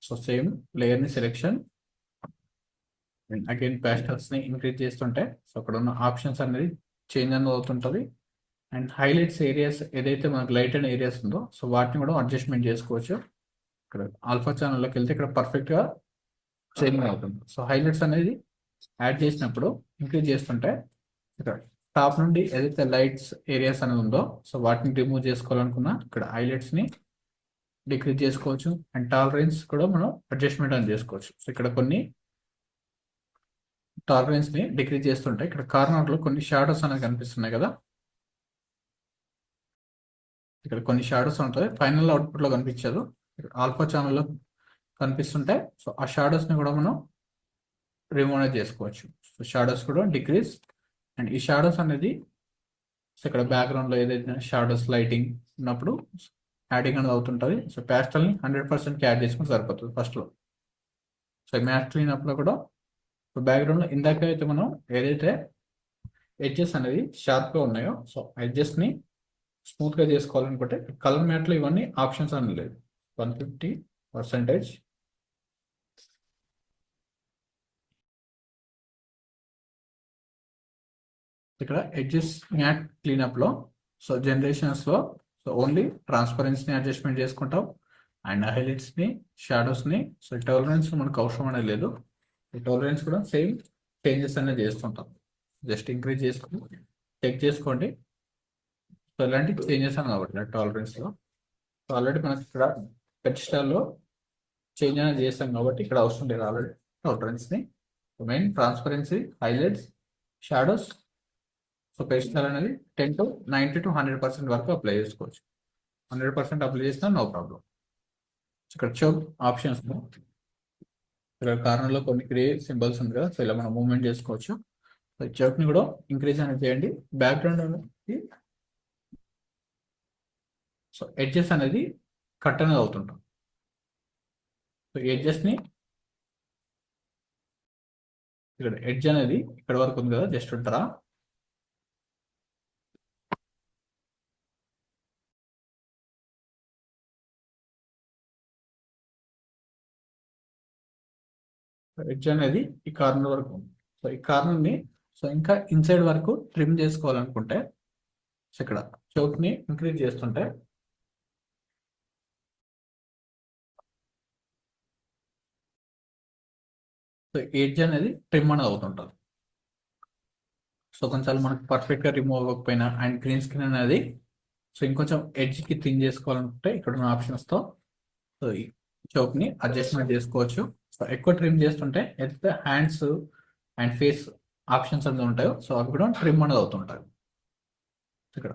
సో సేమ్ లేయర్ని సెలెక్షన్ అండ్ అగైన్ ప్యాస్టల్స్ని ఇంక్రీజ్ చేస్తుంటే సో అక్కడ ఉన్న ఆప్షన్స్ అనేది చేంజ్ అనేది అవుతుంటుంది. అండ్ హైలైట్స్ ఏరియాస్ ఏదైతే మనకు లైట్ అండ్ ఏరియాస్ ఉందో సో వాటిని కూడా అడ్జస్ట్మెంట్ చేసుకోవచ్చు. ఇక్కడ ఆల్ఫా ఛానల్లోకి వెళ్తే ఇక్కడ పర్ఫెక్ట్గా చేంజ్ అవుతుంది. సో హైలైట్స్ అనేది యాడ్ చేసినప్పుడు ఇంక్రీజ్ చేస్తుంటే ఇక్కడ టాప్ నుండి ఏదైతే లైట్స్ ఏరియాస్ అనేది ఉందో సో వాటిని రిమూవ్ చేసుకోవాలనుకున్నా ఇక్కడ హైలైట్స్ని డిక్రీజ్ చేసుకోవచ్చు. అండ్ టాలరెన్స్ కూడా మనం అడ్జస్ట్మెంట్ అని చేసుకోవచ్చు. సో ఇక్కడ కొన్ని టాలరెన్స్ని డిక్రీజ్ చేస్తుంటే ఇక్కడ కార్నర్లో కొన్ని షాడోస్ అనేవి కనిపిస్తున్నాయి కదా, ఇక్కడ కొన్ని షాడోస్ ఉంటాయి ఫైనల్ అవుట్పుట్లో కనిపించదు, ఆల్ఫా ఛానల్లో కనిపిస్తుంటే సో ఆ షాడోస్ని కూడా మనం రిమూవ్ అనేది చేసుకోవచ్చు. సో షాడోస్ కూడా డిక్రీజ్. అండ్ ఈ షాడోస్ అనేది సో ఇక్కడ బ్యాక్గ్రౌండ్లో ఏదైతే షాడోస్ లైటింగ్ ఉన్నప్పుడు యాడింగ్ అనేది అవుతుంటుంది. సో ప్యాస్టల్ని 100% యాడ్ చేసుకుని సరిపోతుంది ఫస్ట్లో. సో మ్యాట్ క్లీన్ అప్లో కూడా బ్యాక్గ్రౌండ్లో ఇందాక అయితే మనం ఏదైతే ఎడ్జెస్ అనేది షార్ప్గా ఉన్నాయో సో ఎడ్జెస్ని స్మూత్గా చేసుకోవాలనుకుంటే కలర్ మ్యాట్లో ఇవన్నీ ఆప్షన్స్ అని లేదు. 150% ఇక్కడ ఎడ్జెస్ మ్యాట్ క్లీనప్లో సో జనరేషన్స్లో సో ఓన్లీ ట్రాన్స్పరెన్సీని అడ్జస్ట్మెంట్ చేసుకుంటాం. అండ్ హైలైట్స్ని షాడోస్ని సో టాలరెన్స్ మనకు అవసరం అనేది లేదు. ఈ టాలరెన్స్ కూడా సేమ్ చేంజెస్ అనేది చేస్తుంటాం. జస్ట్ ఇంక్రీజ్ చేసుకుని చెక్ చేసుకోండి. సో ఇలాంటి చేంజెస్ అని కాబట్టి టాలరెన్స్లో సో ఆల్రెడీ మనకి ఇక్కడ పెట్ స్టాల్లో చేంజ్ అనేది చేస్తాం కాబట్టి ఇక్కడ అవసరం లేదు ఆల్రెడీ టాలరెన్స్ని. Main transparency, highlights, shadows so pedestal అనేది 90 to 100% వరకు అప్లై చేసుకోవచ్చు. 100% అప్లై చేసినా నో ప్రాబ్లం. ఇక్కడ చోక్ ఆప్షన్స్ ఇక్కడ కార్నర్లో కొన్ని గ్రే సింబల్స్ ఉంది కదా సో ఇలా మనం మూవ్మెంట్ చేసుకోవచ్చు. చౌక్ని కూడా ఇంక్రీజ్ అనేది చేయండి. బ్యాక్గ్రౌండ్ అనేది సో ఎడ్జెస్ అనేది కట్ అనేది అవుతుంటాం. సో ఎడ్జెస్ని ఇక్కడ ఎడ్జ్ అనేది ఇక్కడ వరకు ఉంది కదా జస్ట్ డ్రా ఎడ్జ్ అనేది ఈ కార్నర్ వరకు ఉంది. సో ఈ కార్నర్ని సో ఇంకా ఇన్సైడ్ వరకు ట్రిమ్ చేసుకోవాలనుకుంటే సో ఇక్కడ చౌక్ని ఇంక్రీజ్ చేస్తుంటే సో ఎడ్జ్ అనేది ట్రిమ్ అనేది అవుతుంటుంది. సో కొంచెం మనకు పర్ఫెక్ట్గా రిమూవ్ అవ్వకపోయినా అండ్ గ్రీన్ స్క్రీన్ అనేది సో ఇంకొంచెం ఎడ్జ్కి థిన్ చేసుకోవాలనుకుంటే ఇక్కడ ఉన్న ఆప్షన్స్తో సో ఈ చౌక్ని అడ్జస్ట్మెంట్ చేసుకోవచ్చు. సో ఎక్కువ ట్రిమ్ చేస్తుంటే అయితే హ్యాండ్స్ అండ్ ఫేస్ ఆప్షన్స్ అనేది ఉంటాయో సో అవి కూడా ట్రిమ్ అనేది అవుతుంటాయి. ఇక్కడ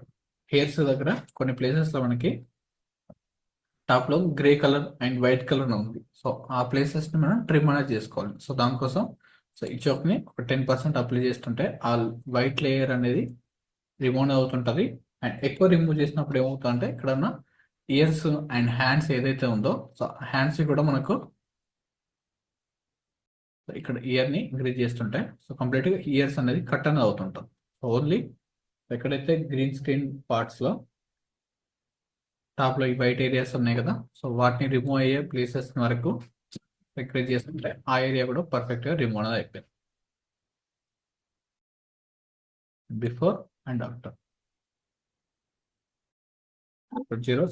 హెయిర్స్ దగ్గర కొన్ని ప్లేసెస్లో మనకి టాప్లో grey colour and white colour ఉంది. సో ఆ ప్లేసెస్ని మనం ట్రిమ్ అనేది చేసుకోవాలి. సో దానికోసం సో ఈ చౌక్ని ఒక 10% అప్లై చేస్తుంటే ఆ వైట్ లేయర్ అనేది రిమూవ్ అవుతుంటుంది. అండ్ ఎక్కువ రిమూవ్ చేసినప్పుడు ఏమవుతుందంటే ఇక్కడ ఉన్న ఇయర్స్ అండ్ హ్యాండ్స్ ఏదైతే ఉందో సో హ్యాండ్స్ కూడా మనకు ఇక్కడ ఇయర్ని ఇంక్రీజ్ చేస్తుంటే సో కంప్లీట్గా ఇయర్స్ అనేది కట్ అనేది అవుతుంటుంది. సో ఓన్లీ ఎక్కడైతే గ్రీన్ స్క్రీన్ పార్ట్స్లో టాప్లో ఈ వైట్ ఏరియాస్ ఉన్నాయి కదా సో వాటిని రిమూవ్ అయ్యే ప్లేసెస్ వరకు ఇంక్రీజ్ చేస్తుంటే ఆ ఏరియా కూడా పర్ఫెక్ట్గా రిమూవ్ అనేది అయిపోయింది. బిఫోర్ అండ్ ఆఫ్టర్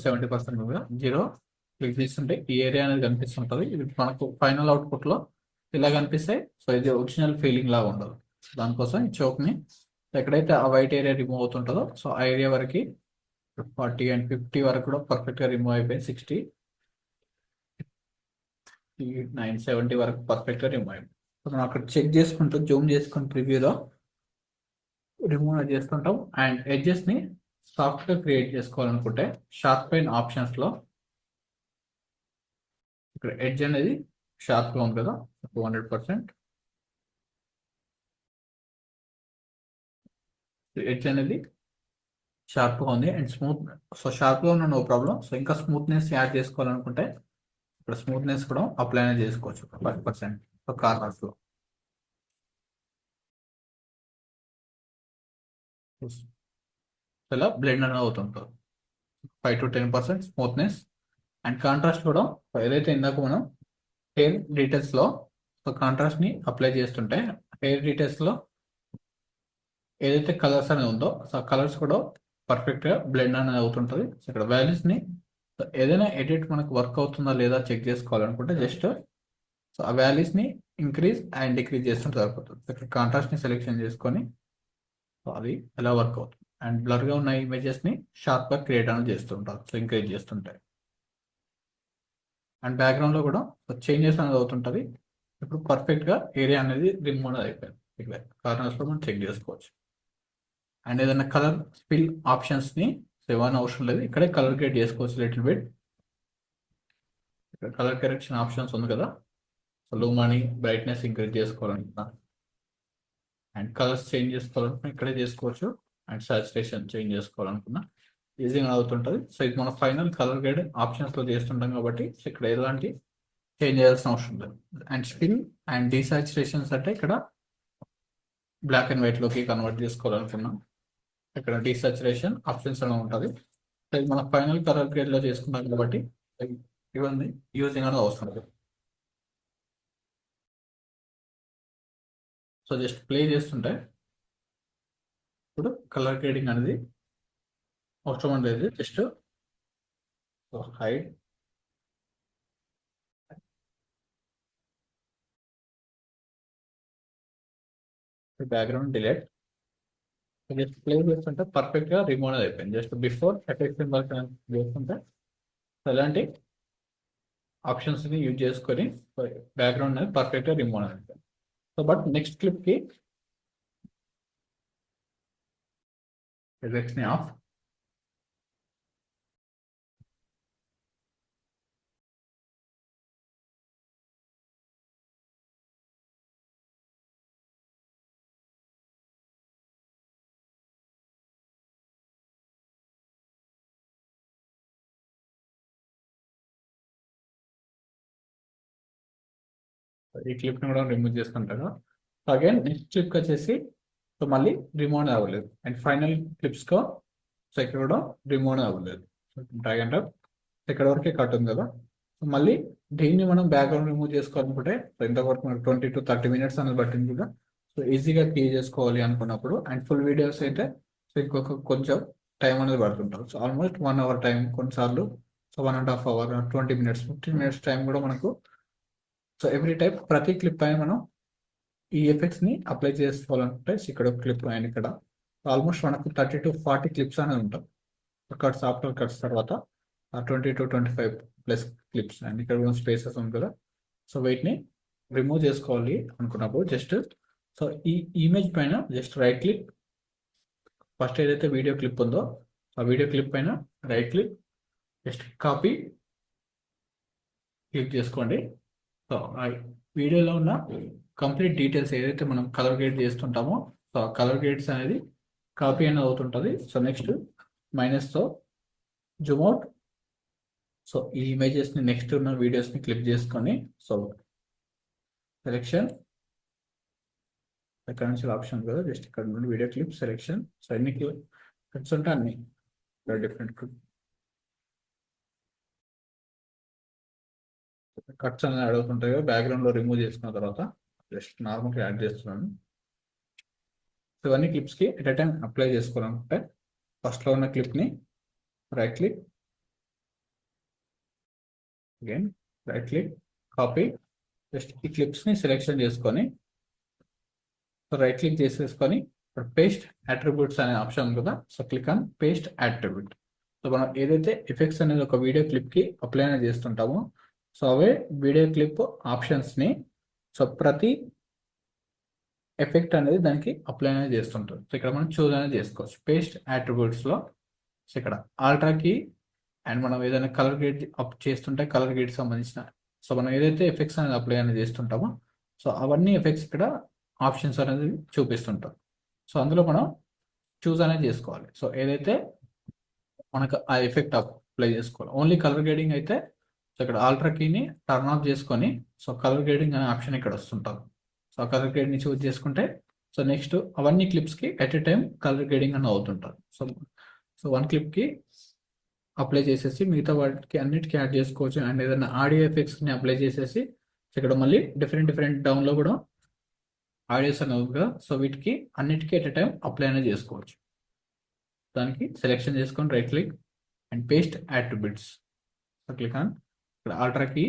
70% మీద 0 క్లిక్ చేస్తుంటే ఈ ఏరియా అనేది కనిపిస్తుంటుంది. ఇది మనకు ఫైనల్ అవుట్పుట్లో ఇలా కనిపిస్తాయి. సో ఇది ఒరిజినల్ ఫీలింగ్ లాగా ఉండదు. దానికోసం ఈ చౌక్ని ఎక్కడైతే ఆ వైట్ ఏరియా రిమూవ్ అవుతుంటుందో సో ఆ ఏరియా వరకు 40 and 50 వరకు కూడా పర్ఫెక్ట్గా రిమూవ్ అయిపోయింది. 60, 9, 70 వరకు పర్ఫెక్ట్గా రిమూవ్ అయిపోయింది. సో మనం అక్కడ చెక్ చేసుకుంటూ జూమ్ చేసుకుంటూ ప్రివ్యూలో రిమూవ్ చేస్తుంటాం. అండ్ ఎడ్జెస్ని సాఫ్ట్గా క్రియేట్ చేసుకోవాలనుకుంటే షార్ప్ పెయిన్ ఆప్షన్స్లో ఇక్కడ ఎడ్జ్ అనేది షార్ప్గా ఉంది కదా 200%. ఎడ్జ్ అనేది షార్ప్గా ఉంది అండ్ స్మూత్. సో షార్ప్గా ఉన్న నో ప్రాబ్లం. సో ఇంకా స్మూత్నెస్ యాడ్ చేసుకోవాలనుకుంటే ఇక్కడ స్మూత్నెస్ కూడా అప్లై అనేది చేసుకోవచ్చు 5% సో కార్నర్స్లో. ఇలా బ్లెండ్ అనేది అవుతుంటుంది. 5 to 10% స్మూత్నెస్ అండ్ కాంట్రాస్ట్ కూడా ఏదైతే ఇందాక మనం హెయిర్ డీటెయిల్స్లో సో కాంట్రాస్ట్ని అప్లై చేస్తుంటే హెయిర్ డీటెయిల్స్లో ఏదైతే కలర్స్ అనేది ఉందో సో ఆ కలర్స్ కూడా పర్ఫెక్ట్గా బ్లెండ్ అనేది అవుతుంటుంది. సో ఇక్కడ వాల్యూస్ని ఏదైనా ఎడిట్ మనకు వర్క్ అవుతుందా లేదా చెక్ చేసుకోవాలనుకుంటే జస్ట్ సో ఆ వాల్యూస్ని ఇంక్రీజ్ అండ్ డిక్రీజ్ చేస్తుంటే సరిపోతుంది. సో ఇక్కడ కాంట్రాస్ట్ని సెలెక్షన్ చేసుకొని సో అది ఎలా వర్క్ అవుతుంది అండ్ బ్లర్గా ఉన్న ఇమేజెస్ని షార్ప్గా క్రియేట్ అనేది చేస్తుంటారు. సో ఇంక్రీజ్ చేస్తుంటాయి అండ్ బ్యాక్గ్రౌండ్లో కూడా చేంజెస్ అనేది అవుతుంటుంది. ఇప్పుడు పర్ఫెక్ట్గా ఏరియా అనేది రిమూవ్ అనేది అయిపోయింది. ఇక్కడ కార్నర్స్లో మనం చెక్ చేసుకోవచ్చు అండ్ ఏదైనా కలర్ ఫిల్ ఆప్షన్స్ని ఇవ్వని అవసరం లేదు. ఇక్కడే కలర్ గ్రేడ్ చేసుకోవచ్చు లిటిల్ బిట్. ఇక్కడ కలర్ కరెక్షన్ ఆప్షన్స్ ఉంది కదా, సో లూమాని బ్రైట్నెస్ ఇంక్రీజ్ చేసుకోవాలనుకున్నా అండ్ కలర్స్ చేంజ్ చేసుకోవాలనుకున్నా ఇక్కడే చేసుకోవచ్చు అండ్ సాచురేషన్ చేంజ్ చేసుకోవాలనుకున్నా ఈజీగా అవుతుంటుంది. సో ఇది మన ఫైనల్ కలర్ గ్రేడ్ ఆప్షన్స్లో చేస్తుంటాం కాబట్టి సో ఇక్కడ ఎలాంటి చేంజ్ చేయాల్సిన అవసరం లేదు. అండ్ స్పిన్ అండ్ డీసాచురేషన్స్ అంటే ఇక్కడ బ్లాక్ అండ్ వైట్లోకి కన్వర్ట్ చేసుకోవాలనుకున్నాం ఇక్కడ డీసాచురేషన్ ఆప్షన్స్ అలా ఉంటుంది. సో ఇది మన ఫైనల్ కలర్ గ్రేడ్లో చేసుకుంటాం కాబట్టి ఇవన్నీ యూజింగ్ అనేది అవసరం లేదు. సో జస్ట్ ప్లే చేస్తుంటే ఇప్పుడు కలర్ గ్రేడింగ్ అనేది అవసరం లేదు. Just so hide background delete just play చేస్తుంటే పర్ఫెక్ట్గా రిమూవ్ అనేది అయిపోయింది. జస్ట్ బిఫోర్ ఎఫెక్ట్ సింబల్ చేస్తుంటే ఎలాంటి ఆప్షన్స్ని యూజ్ చేసుకొని బ్యాక్గ్రౌండ్ అనేది పర్ఫెక్ట్గా రిమూవ్ అనేది అయిపోయింది. సో బట్ నెక్స్ట్ క్లిప్కి ఎఫెక్ట్స్ని ఆఫ్ ఈ క్లిప్ని కూడా రిమూవ్ చేసుకుంటారు. సో అగైన్ నెక్స్ట్ క్లిప్ వచ్చేసి సో మళ్ళీ రిమూవ్ అవ్వలేదు అండ్ ఫైనల్ క్లిప్స్కో సో ఇక్కడ కూడా రిమూవ్ అవ్వలేదు. సో డ్రాగ్ అండ్ డ్రాప్ ఇక్కడ వరకే కట్ ఉంది కదా. సో మళ్ళీ దీన్ని మనం బ్యాక్గ్రౌండ్ రిమూవ్ చేసుకోవాలనుకుంటే సో ఇంతవరకు మనకు 20 to 30 minutes అనేది పట్టింది కదా. సో ఈజీగా క్లియర్ చేసుకోవాలి అనుకున్నప్పుడు అండ్ ఫుల్ వీడియోస్ అయితే సో ఇంకొక కొంచెం టైం అనేది పడుతుంటారు. సో ఆల్మోస్ట్ 1 hour టైం కొన్నిసార్లు so 1.5 hour 20 minutes 15 minutes time కూడా మనకు సో ఎవ్రీ టైప్ ప్రతి క్లిప్ పైన మనం ఈ ఎఫెక్ట్స్ని అప్లై చేసుకోవాలంటే ఇక్కడ క్లిప్ అండ్ ఇక్కడ ఆల్మోస్ట్ మనకు 30 to 40 క్లిప్స్ అనేది ఉంటాం. కట్స్ ఆఫ్టర్ కట్స్ తర్వాత 20 to 25 ప్లస్ క్లిప్స్ అండ్ ఇక్కడ కూడా స్పేసెస్ ఉంది కదా. సో వీటిని రిమూవ్ చేసుకోవాలి అనుకున్నప్పుడు జస్ట్ సో ఈ ఇమేజ్ పైన జస్ట్ రైట్ క్లిక్ ఫస్ట్ ఏదైతే వీడియో క్లిప్ ఉందో ఆ వీడియో క్లిప్ పైన right click just copy click చేసుకోండి. సో ఆ వీడియోలో ఉన్న కంప్లీట్ డీటెయిల్స్ ఏదైతే మనం కలర్ గ్రేడ్ చేస్తుంటామో సో ఆ కలర్ గ్రేడ్స్ అనేది కాపీ అనేది అవుతుంటుంది. సో నెక్స్ట్ మైనస్తో జూమ్ అవుట్ సో ఈ ఇమేజెస్ని నెక్స్ట్ ఉన్న వీడియోస్ని క్లిక్ చేసుకొని సో సెలెక్షన్ ఇక్కడ నుంచి ఆప్షన్ కదా జస్ట్ ఇక్కడ నుండి వీడియో క్లిప్ సెలెక్షన్ సో ఎన్ని క్లిప్స్ ఉంటే అన్ని డిఫరెంట్ కట్స్ అనేది అడుగుతుంటాయి కదా. బ్యాక్గ్రౌండ్లో రిమూవ్ చేసుకున్న తర్వాత జస్ట్ నార్మల్గా యాడ్ చేస్తున్నాను. సో ఇవన్నీ క్లిప్స్కి ఎట్ ఎ టైం అప్లై చేసుకోవాలనుకుంటే ఫస్ట్లో ఉన్న క్లిప్ని right click again right click copy just ఈ క్లిప్స్ని సెలెక్షన్ చేసుకొని రైట్ క్లిక్ చేసేసుకొని పేస్ట్ అట్రిబ్యూట్స్ అనే ఆప్షన్ ఉంది కదా. So click on paste attribute. So మనం ఏదైతే ఎఫెక్ట్స్ అనేది ఒక వీడియో క్లిప్కి అప్లై అనేది చేస్తుంటామో సో అవే వీడియో క్లిప్ ఆప్షన్స్ని సో ప్రతి ఎఫెక్ట్ అనేది దానికి అప్లై అనేది చేస్తుంటారు. సో ఇక్కడ మనం చూస్ అనేది చేసుకోవచ్చు పేస్ట్ అట్రిబ్యూట్స్లో. సో ఇక్కడ ఆల్ట్రాకి అండ్ మనం ఏదైనా కలర్ గ్రేడ్ అప్ చేస్తుంటే కలర్ గ్రేడ్ సంబంధించిన సో మనం ఏదైతే ఎఫెక్ట్స్ అనేది అప్లై అనేది చేస్తుంటామో సో అవన్నీ ఎఫెక్ట్స్ ఇక్కడ ఆప్షన్స్ అనేది చూపిస్తుంటాం. సో అందులో మనం చూస్ అనేది చేసుకోవాలి. సో ఏదైతే మనకు ఆ ఎఫెక్ట్ అప్లై చేసుకోవాలి. ఓన్లీ కలర్ గ్రేడింగ్ అయితే సో ఇక్కడ ఆల్ట్రా కీని టర్న్ ఆఫ్ చేసుకొని సో కలర్ గ్రేడింగ్ అనే ఆప్షన్ ఇక్కడ వస్తుంటారు. సో ఆ కలర్ గ్రేడ్ని చూస్ చేసుకుంటే సో నెక్స్ట్ అవన్నీ క్లిప్స్కి at a time colour grading అని అవుతుంటారు. సో వన్ క్లిప్కి అప్లై చేసేసి మిగతా వాటికి అన్నిటికీ యాడ్ చేసుకోవచ్చు అండ్ ఏదైనా ఆడియో ఎఫెక్ట్స్ని అప్లై చేసేసి ఇక్కడ మళ్ళీ డిఫరెంట్ డౌన్లో కూడా ఆడియోస్ అనేవి ఉంది కదా. సో వీటికి అన్నిటికీ ఎట్ ఎ టైం అప్లై అనేది చేసుకోవచ్చు. దానికి సెలెక్షన్ చేసుకొని right click and paste attributes. So click on ఇక్కడ ఆల్ట్రా కీ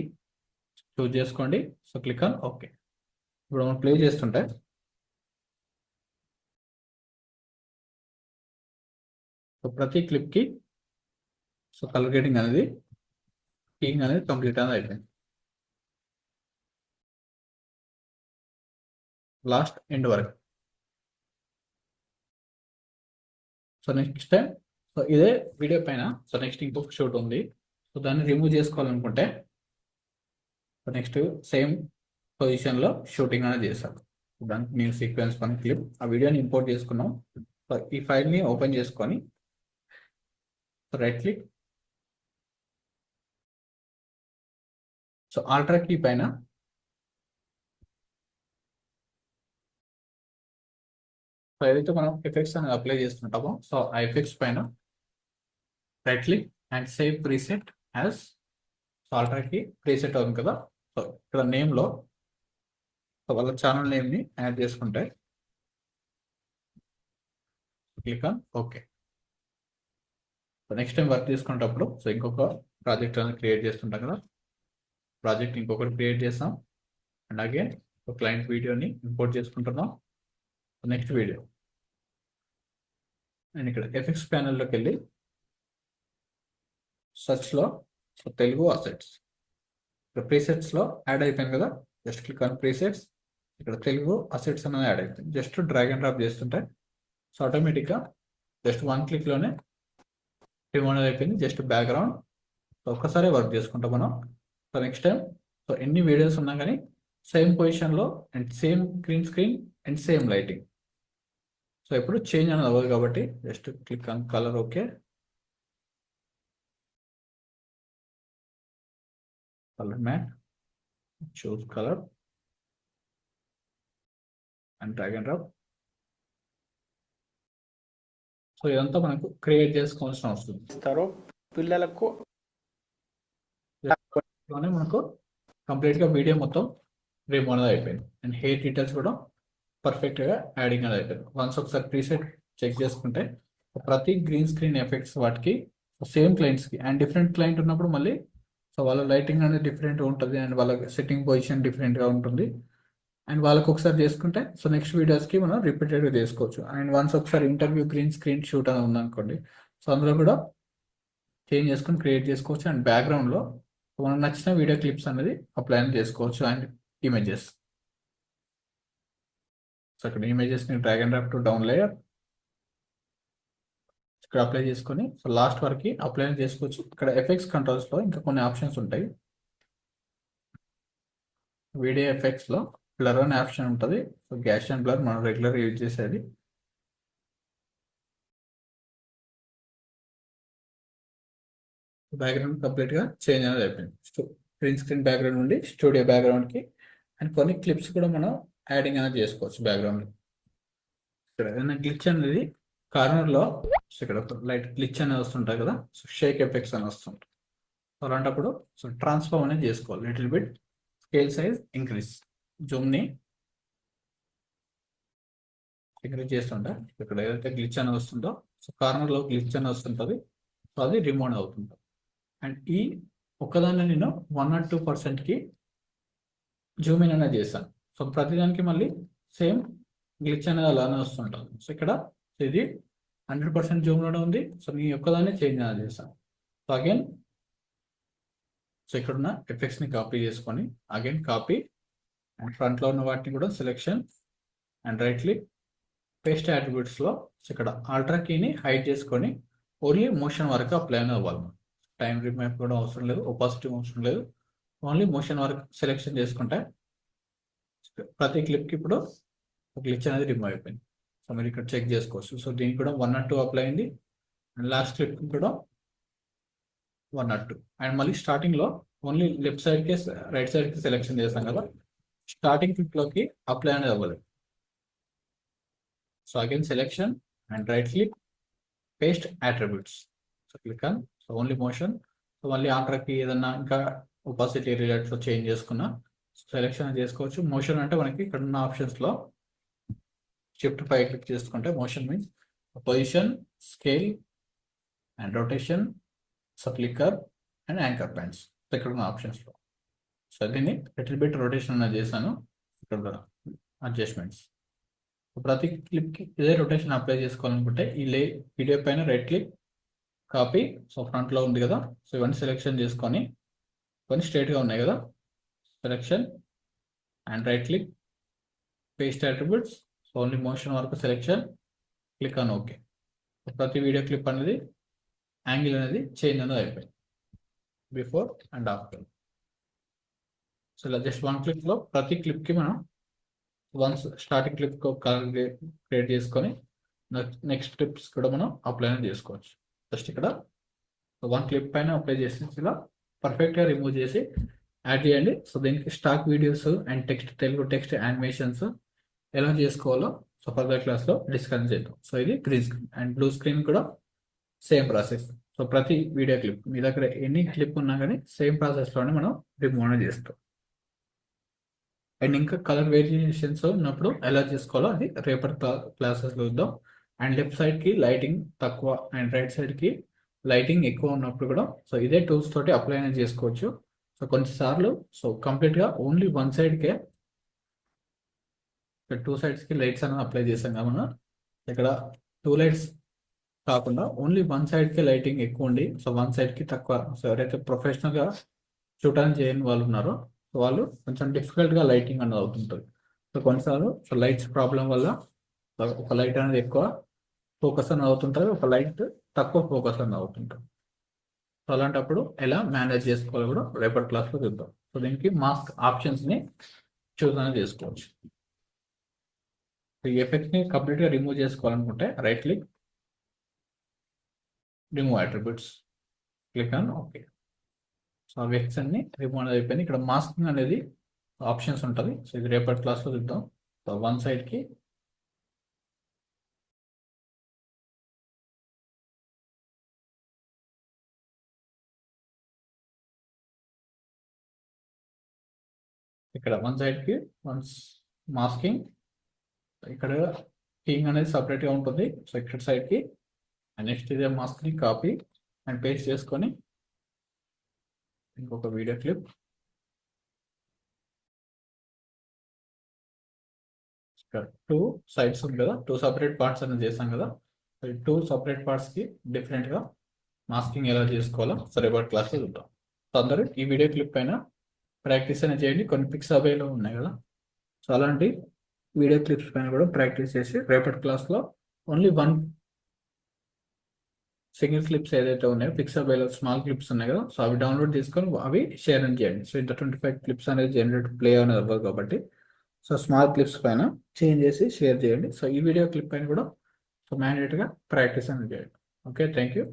చూజ్ చేసుకోండి. So click on okay. ఇప్పుడు మనం ప్లే చేస్తుంటే సో ప్రతి క్లిప్కి సో కలర్ గ్రేడింగ్ అనేది కీయింగ్ అనేది కంప్లీట్ అనేది అయిపోయింది. లాస్ట్ ఎండ్ వరకు. సో నెక్స్ట్ టైం సో ఇదే వీడియో పైన సో నెక్స్ట్ ఇంకొక షూట్ ఉంది. సో దాన్ని రిమూవ్ చేసుకోవాలనుకుంటే సో నెక్స్ట్ సేమ్ పొజిషన్లో షూటింగ్ అనేది చేస్తాం. దానికి న్యూ సీక్వెన్స్ 1 క్లిప్ ఆ వీడియోని ఇంపోర్ట్ చేసుకున్నాం. సో ఈ ఫైల్ని ఓపెన్ చేసుకొని right click so ultra key పైన సో ఏదైతే మనం ఎఫెక్ట్స్ అనేది అప్లై చేస్తుంటామో సో ఆ ఎఫెక్ట్స్ పైన right click and save preset as ఆల్ట్రాకి ప్రీసెట్ అవుతుంది కదా. సో ఇక్కడ నేమ్లో సో వాళ్ళ ఛానల్ నేమ్ని యాడ్ చేసుకుంటే click on okay. So next time work తీసుకునేటప్పుడు సో ఇంకొక ప్రాజెక్ట్ అనేది క్రియేట్ చేస్తుంటాం కదా. ప్రాజెక్ట్ ఇంకొకటి క్రియేట్ చేస్తాం అండ్ అగైన్ ఒక క్లయింట్ వీడియోని ఇంపోర్ట్ చేసుకుంటున్నాం. నెక్స్ట్ వీడియో అండ్ ఇక్కడ ఎఫెక్ట్స్ ప్యానెల్లోకి వెళ్ళి సర్చ్లో సో తెలుగు అసెట్స్ ఇక్కడ ప్రీసెట్స్లో యాడ్ అయిపోయింది కదా. Just click on presets. ఇక్కడ తెలుగు అసెట్స్ అనేది యాడ్ అయిపోయింది. జస్ట్ డ్రాగ్ అండ్ డ్రాప్ చేస్తుంటే సో ఆటోమేటిక్గా జస్ట్ 1 క్లిక్లోనే రిమూవ్ అనేది అయిపోయింది. జస్ట్ బ్యాక్గ్రౌండ్ సో ఒక్కసారి వర్క్ చేసుకుంటాం మనం. సో నెక్స్ట్ టైం సో ఎన్ని వీడియోస్ ఉన్నా కానీ సేమ్ పొజిషన్లో and same green screen and same lighting. So ఇప్పుడు చేంజ్ అనేది అవ్వదు కాబట్టి just click on colour okay. Colour matte choose colour and drag and drop. So ఇదంతా మనకు క్రియేట్ చేసుకోవాల్సిన అవసరం ఇస్తారో పిల్లలకు మనకు కంప్లీట్గా వీడియో మొత్తం రిమూవ్ అనేది అయిపోయింది అండ్ హెయిర్ డీటెయిల్స్ కూడా పర్ఫెక్ట్గా యాడింగ్ అనేది అయిపోయింది. వన్స్ ఒకసారి ప్రీసెట్ చెక్ చేసుకుంటే ప్రతి గ్రీన్ స్క్రీన్ ఎఫెక్ట్స్ వాటికి సేమ్ క్లయింట్స్కి అండ్ డిఫరెంట్ క్లయింట్ ఉన్నప్పుడు మళ్ళీ సో వాళ్ళ లైటింగ్ అనేది డిఫరెంట్గా ఉంటుంది అండ్ వాళ్ళ సెట్టింగ్ పొజిషన్ డిఫరెంట్గా ఉంటుంది అండ్ వాళ్ళకి ఒకసారి చేసుకుంటే సో నెక్స్ట్ వీడియోస్కి మనం రిపీటెడ్గా చేసుకోవచ్చు. అండ్ వన్స్ ఒకసారి ఇంటర్వ్యూ గ్రీన్ స్క్రీన్ షూట్ అని ఉందనుకోండి సో అందులో కూడా చేంజ్ చేసుకొని క్రియేట్ చేసుకోవచ్చు అండ్ బ్యాక్గ్రౌండ్లో మనకు నచ్చిన వీడియో క్లిప్స్ అనేది అప్లై చేసుకోవచ్చు అండ్ ఇమేజెస్. సో ఇక్కడ ఇమేజెస్ని drag and drop to down layer ఇక్కడ అప్లై చేసుకొని సో లాస్ట్ వరకు అప్లై చేసుకోవచ్చు. ఇక్కడ ఎఫెక్ట్స్ కంట్రోల్స్లో ఇంకా కొన్ని ఆప్షన్స్ ఉంటాయి. వీడియో ఎఫెక్ట్స్లో బ్లర్ అనే ఆప్షన్ ఉంటుంది. సో గ్యాషియన్ బ్లర్ మనం రెగ్యులర్గా యూజ్ చేసేది. బ్యాక్గ్రౌండ్ కంప్లీట్గా చేంజ్ అనేది అయిపోయింది. గ్రీన్ స్క్రీన్ బ్యాక్గ్రౌండ్ నుండి స్టూడియో బ్యాక్గ్రౌండ్కి అండ్ కొన్ని క్లిప్స్ కూడా మనం యాడింగ్ అనేది చేసుకోవచ్చు బ్యాక్గ్రౌండ్. ఇక్కడ ఏదైనా గ్లిచ్ అనేది కార్నర్లో సో ఇక్కడ లైట్ గ్లిచ్ అనేది వస్తుంటాయి కదా. సో షేక్ ఎఫెక్ట్స్ అని వస్తుంటాయి. సో అలాంటప్పుడు సో ట్రాన్స్ఫార్మ్ అనేది చేసుకోవాలి. Little bit scale size increase జూమ్ని ఇంక్రీజ్ చేస్తుంటే ఇక్కడ ఏదైతే గ్లిచ్ అనేది వస్తుందో సో కార్నర్లో గ్లిచ్ అనేది వస్తుంటుంది. సో అది రిమూవ్ అవుతుంది. అండ్ ఈ ఒక్కదాన్ని నేను 1 or 2%కి జూమ్ ఇన్ అనేది చేశాను. సో ప్రతిదానికి మళ్ళీ సేమ్ గ్లిచ్ అనేది అలానే వస్తుంటుంది. సో ఇక్కడ ఇది 100% జూమ్లోనే ఉంది. సో నేను ఒక్కదాన్ని చేంజ్ అనేది చేశాను. సో అగైన్ సో ఇక్కడ ఉన్న ఎఫెక్ట్స్ని కాపీ చేసుకొని అగైన్ కాపీ అండ్ ఫ్రంట్లో ఉన్న వాటిని కూడా selection and right click paste అట్రిబ్యూట్స్లో సో ఇక్కడ ఆల్ట్రా కీని హైడ్ చేసుకొని ఓన్లీ మోషన్ వరకు అప్లై అనేది అవ్వాలి. టైం రిమైప్ కూడా అవసరం లేదు, ఒపాసిటీ అవసరం లేదు, ఓన్లీ మోషన్ వరకు సెలెక్షన్ చేసుకుంటే ప్రతి క్లిప్కి ఇప్పుడు గ్లిచ్ అనేది రిమూవ్ అయిపోయింది. సో మీరు ఇక్కడ చెక్ చేసుకోవచ్చు. సో దీనికి కూడా 1 or 2 అప్లై అయింది అండ్ లాస్ట్ క్లిప్కి కూడా 1 or 2 అండ్ మళ్ళీ స్టార్టింగ్లో ఓన్లీ లెఫ్ట్ సైడ్కి రైట్ సైడ్కి సెలెక్షన్ చేస్తాం కదా. స్టార్టింగ్ క్లిప్లోకి అప్లై అనేది అవ్వలేదు. So again selection and right click paste attributes. So click on so only motion. So మళ్ళీ ఆల్ట్రాకి ఏదన్నా ఇంకా ఒపాసిటీ రిలేటెడ్ చేంజ్ చేసుకున్నా సెలెక్షన్ చేసుకోవచ్చు. మోషన్ అంటే మనకి ఇక్కడ ఉన్న ఆప్షన్స్లో షిఫ్ట్ 5 క్లిక్ చేసుకుంటే motion means position, scale and rotation, flicker and anchor points ఇక్కడ ఉన్న ఆప్షన్స్లో. సో దీన్ని లిటిల్ బిట్ రొటేషన్ అనేది చేశాను ఇక్కడ అడ్జస్ట్మెంట్స్. ప్రతి క్లిప్కి ఇదే రొటేషన్ అప్లై చేసుకోవాలనుకుంటే ఈ వీడియో పైన రైట్ క్లిక్, కాపీ. సో ఫ్రంట్లో ఉంది కదా, సో ఇవన్నీ సెలెక్షన్ చేసుకొని ఇవన్నీ స్ట్రైట్గా ఉన్నాయి కదా, selection and right click, paste attributes. So only motion వరకు సెలెక్షన్, క్లిక్ ఆన్ ఓకే. ప్రతి వీడియో క్లిప్ అనేది యాంగిల్ అనేది చేంజ్ అనేది అయిపోయింది బిఫోర్ అండ్ ఆఫ్టర్. సో ఇలా జస్ట్ వన్ క్లిక్లో ప్రతి క్లిప్కి మనం once starting clip colour create చేసుకొని నెక్స్ట్ క్లిప్స్ కూడా మనం అప్లై చేసుకోవచ్చు. జస్ట్ ఇక్కడ వన్ క్లిప్ పైన అప్లై చేసి ఇలా పర్ఫెక్ట్గా రిమూవ్ చేసి యాడ్ చేయండి. సో దీనికి stock videos and text, Telugu text animations ఎలా చేసుకోవాలో సో ఫర్దర్ క్లాస్లో డిస్కస్ చేద్దాం. సో ఇది green screen and blue screen కూడా సేమ్ ప్రాసెస్. సో ప్రతి వీడియో క్లిప్ మీ దగ్గర ఎన్ని క్లిప్ ఉన్నా కానీ సేమ్ ప్రాసెస్లోనే మనం రిమూవ్ అనేది చేస్తాం. అండ్ ఇంకా కలర్ వేరియేషన్స్ ఉన్నప్పుడు ఎలా చేసుకోవాలో అది రేపటి క్లాసెస్లో చూద్దాం. అండ్ లెఫ్ట్ సైడ్కి లైటింగ్ తక్కువ అండ్ రైట్ సైడ్కి లైటింగ్ ఎక్కువ ఉన్నప్పుడు కూడా సో ఇదే టూల్స్ తోటి అప్లై అనేది చేసుకోవచ్చు. సో కొన్నిసార్లు సో కంప్లీట్గా ఓన్లీ వన్ సైడ్కే, టూ సైడ్స్కి లైట్స్ అనేది అప్లై చేసాం కదా మనం. ఇక్కడ 2 లైట్స్ కాకుండా ఓన్లీ వన్ సైడ్కే లైటింగ్ ఎక్కువ ఉండి సో వన్ సైడ్కి తక్కువ. సో ఎవరైతే ప్రొఫెషనల్గా చూడడానికి చేయని వాళ్ళు ఉన్నారో వాళ్ళు కొంచెం డిఫికల్ట్గా లైటింగ్ అనేది అవుతుంటుంది. సో కొన్నిసార్లు సో లైట్స్ ప్రాబ్లం వల్ల ఒక లైట్ అనేది ఎక్కువ ఫోకస్ అని అవుతుంటుంది, ఒక లైట్ తక్కువ ఫోకస్ అని అవుతుంటుంది. సో అలాంటప్పుడు ఎలా మేనేజ్ చేసుకోవాలో కూడా రేపటి క్లాస్లో చూద్దాం. సో దీనికి మాస్క్ ఆప్షన్స్ని చూస్ అనేది చేసుకోవచ్చు. ఈ ఎఫెక్ట్ని కంప్లీట్గా రిమూవ్ చేసుకోవాలనుకుంటే right click, remove attributes, click on okay. So ఆ ఎఫెక్ట్స్ అన్ని రిమూవ్ అనేది అయిపోయింది. ఇక్కడ మాస్కింగ్ అనేది ఆప్షన్స్ ఉంటుంది. సో ఇది రేపటి క్లాస్లో చూద్దాం. సో వన్ సైడ్కి ఇక్కడ వన్ సైడ్కి వన్స్ మాస్కింగ్, ఇక్కడ కీయింగ్ అనేది సపరేట్గా ఉంటుంది. సో ఇక్కడ సైడ్కి నెక్స్ట్ ఇదే మాస్క్ని కాపీ అండ్ పేస్ట్ చేసుకొని ఇంకొక వీడియో క్లిప్, ఇక్కడ 2 సైడ్స్ ఉంది కదా, 2 సపరేట్ పార్ట్స్ అనేది చేసాం కదా. సో ఈ 2 సపరేట్ పార్ట్స్కి డిఫరెంట్గా మాస్కింగ్ ఎలా చేసుకోవాలో సో రేపటి క్లాస్లో చూద్దాం. సో అందరూ ఈ వీడియో క్లిప్ పైన ప్రాక్టీస్ అనేది చేయండి. కొన్ని పిక్స్ అవైలో ఉన్నాయి కదా, సో అలాంటి వీడియో క్లిప్స్ పైన కూడా ప్రాక్టీస్ చేసి రేపటి క్లాస్లో ఓన్లీ వన్ సింగిల్ క్లిప్స్ ఏదైతే ఉన్నాయో పిక్స్ అవైలో స్మాల్ క్లిప్స్ ఉన్నాయి కదా, సో అవి డౌన్లోడ్ చేసుకొని అవి షేర్ అని చేయండి. సో ఇంత 25 క్లిప్స్ అనేది జనరేట్ ప్లే అనేది అవ్వదు కాబట్టి సో స్మాల్ క్లిప్స్ పైన చేంజ్ చేసి షేర్ చేయండి. సో ఈ వీడియో క్లిప్ పైన కూడా సో మ్యాండేట్గా ప్రాక్టీస్ అనేది చేయండి. Okay, thank you.